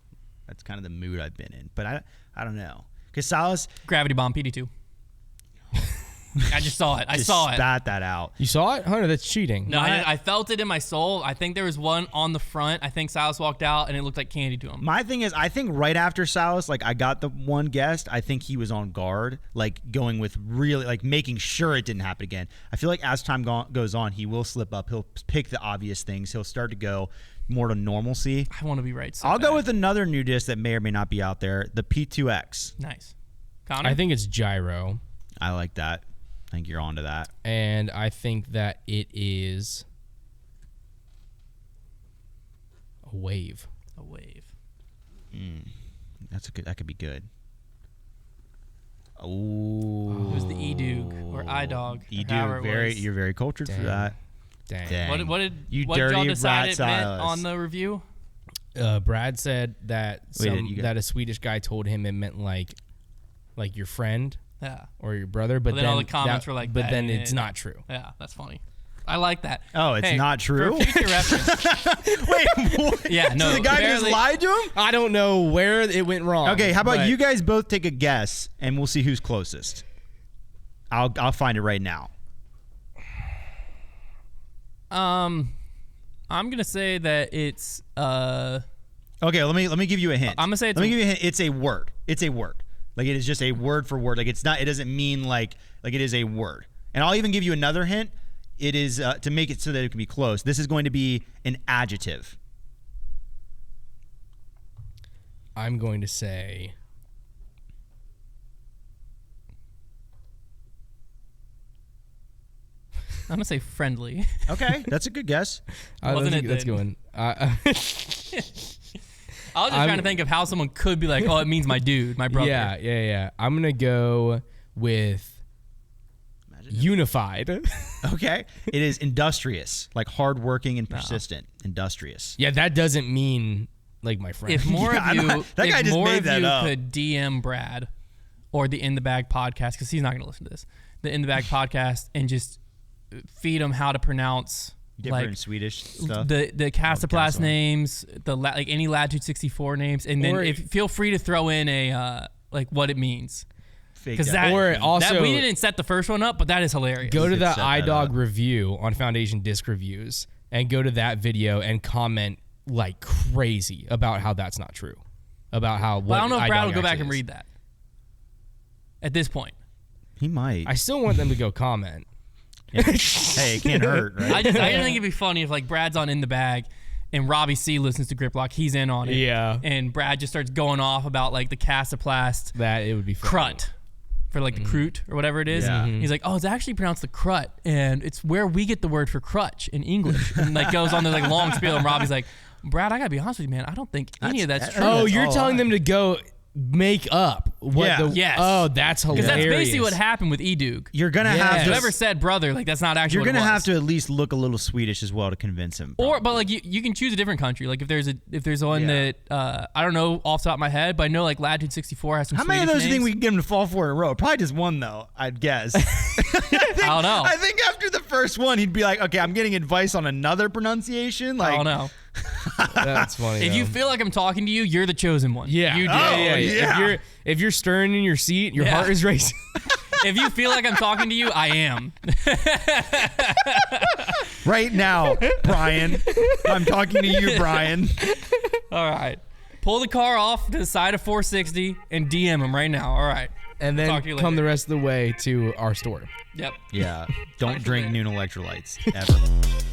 That's kind of the mood I've been in. But I don't know. Because Silas Gravity bomb, PD2. I just saw it. I saw it. Spat that out. You saw it, Hunter? That's cheating. No, I felt it in my soul. I think there was one on the front. I think Silas walked out, and it looked like candy to him. My thing is, I think right after Silas, like I got the one guest, I think he was on guard, like going with really, like making sure it didn't happen again. I feel like as time goes on, he will slip up. He'll pick the obvious things. He'll start to go more to normalcy. I want to be right. So I'll bad. go with another new disc that may or may not be out there, the P2X. Nice. Konner? I think it's gyro, I like that. I think you're onto that. and I think that it is a wave. a wave. That's a good. That could be good. Oh, It was the E-Dug or I-Dog. E-Dug. You're very cultured for that. Dang. Dang. What did You what did y'all dirty decide rat it meant Silas. on the review? Brad said that Wait, that a Swedish guy told him it meant like your friend Yeah. or your brother, but then all the comments were like but that, then and it's not true. Yeah, that's funny. I like that. Oh, it's Hey, not true? For future reference. Wait, what? Yeah, no. So the guy just barely- lied to him? I don't know where it went wrong. Okay, how about but you guys both take a guess and we'll see who's closest. I'll find it right now. I'm gonna say that it's Okay, let me give you a hint. I'm gonna say it's let me a- give you a hint. It's a word. It's a word. Like it is just a word for word. Like it's not. It doesn't mean like it is a word. And I'll even give you another hint. It is to make it so that it can be close. This is going to be an adjective. I'm going to say I'm gonna say friendly. Okay, that's a good guess. Wasn't it that's then? going. I was just trying to think of how someone could be like, oh, it means my dude, my brother. Yeah. I'm gonna go with unified. Okay, it is industrious, like hardworking and persistent. Industrious. Yeah, that doesn't mean like my friend. If more Yeah, of you, that guy if just more made of that you up. could DM Brad or the In the Bag podcast, because he's not going to listen to this, the In the Bag podcast, and just feed him how to pronounce Different like Swedish stuff. the Castaplast Castle. names, like any Latitude 64 names, and then Or- feel free to throw in a like what it means. Fake Because that. that, Or also- that we didn't set the first one up, but that is hilarious. Go to could the set that iDog up. review on Foundation Disc Reviews and go to that video and comment like crazy about how that's not true. About how But I don't know if Brad will iDog go back actually and is. read that at this point. He might. I still want them to go comment. Hey, it can't hurt, right? I just think it'd be funny if like Brad's on In the Bag and Robbie C listens to Grip Lock, he's in on it. Yeah. And Brad just starts going off about like the Castaplast That it would be funny. crut for like the crute or whatever it is. Yeah. Mhm. He's like, oh, it's actually pronounced the crut, and it's where we get the word for crutch in English. And like goes on this like long spiel, and Robbie's like, Brad, I gotta be honest with you, man. I don't think any of that's true. Oh, That's you're all telling I- them to go make up what Yeah. the Yes. Oh, that's hilarious. Because that's basically what happened with E-Dug. You're gonna Yeah. have to. Whoever said brother, like that's not actually You're what gonna it was. have to at least look a little Swedish as well to convince him. Or, but like you can choose a different country. Like if there's one Yeah. that I don't know off the top of my head, but I know like Latitude 64 has some. How many of Swedish those do you think names. we can get him to fall for in a row? Probably just one, though, I'd guess. I don't know. I think after the first one, he'd be like, okay, I'm getting advice on another pronunciation. Like, I don't know. That's funny. If you though. feel like I'm talking to you, you're the chosen one. yeah, You do. yeah. If you're stirring in your seat, your Yeah. heart is racing. If you feel like I'm talking to you, I am. right now, Brian. I'm talking to you, Brian. All right. Pull the car off to the side of 460 and DM him right now. All right. And Talk then to you come later. the rest of the way to our store. Yep. Yeah. Don't Talk to drink you noon electrolytes ever.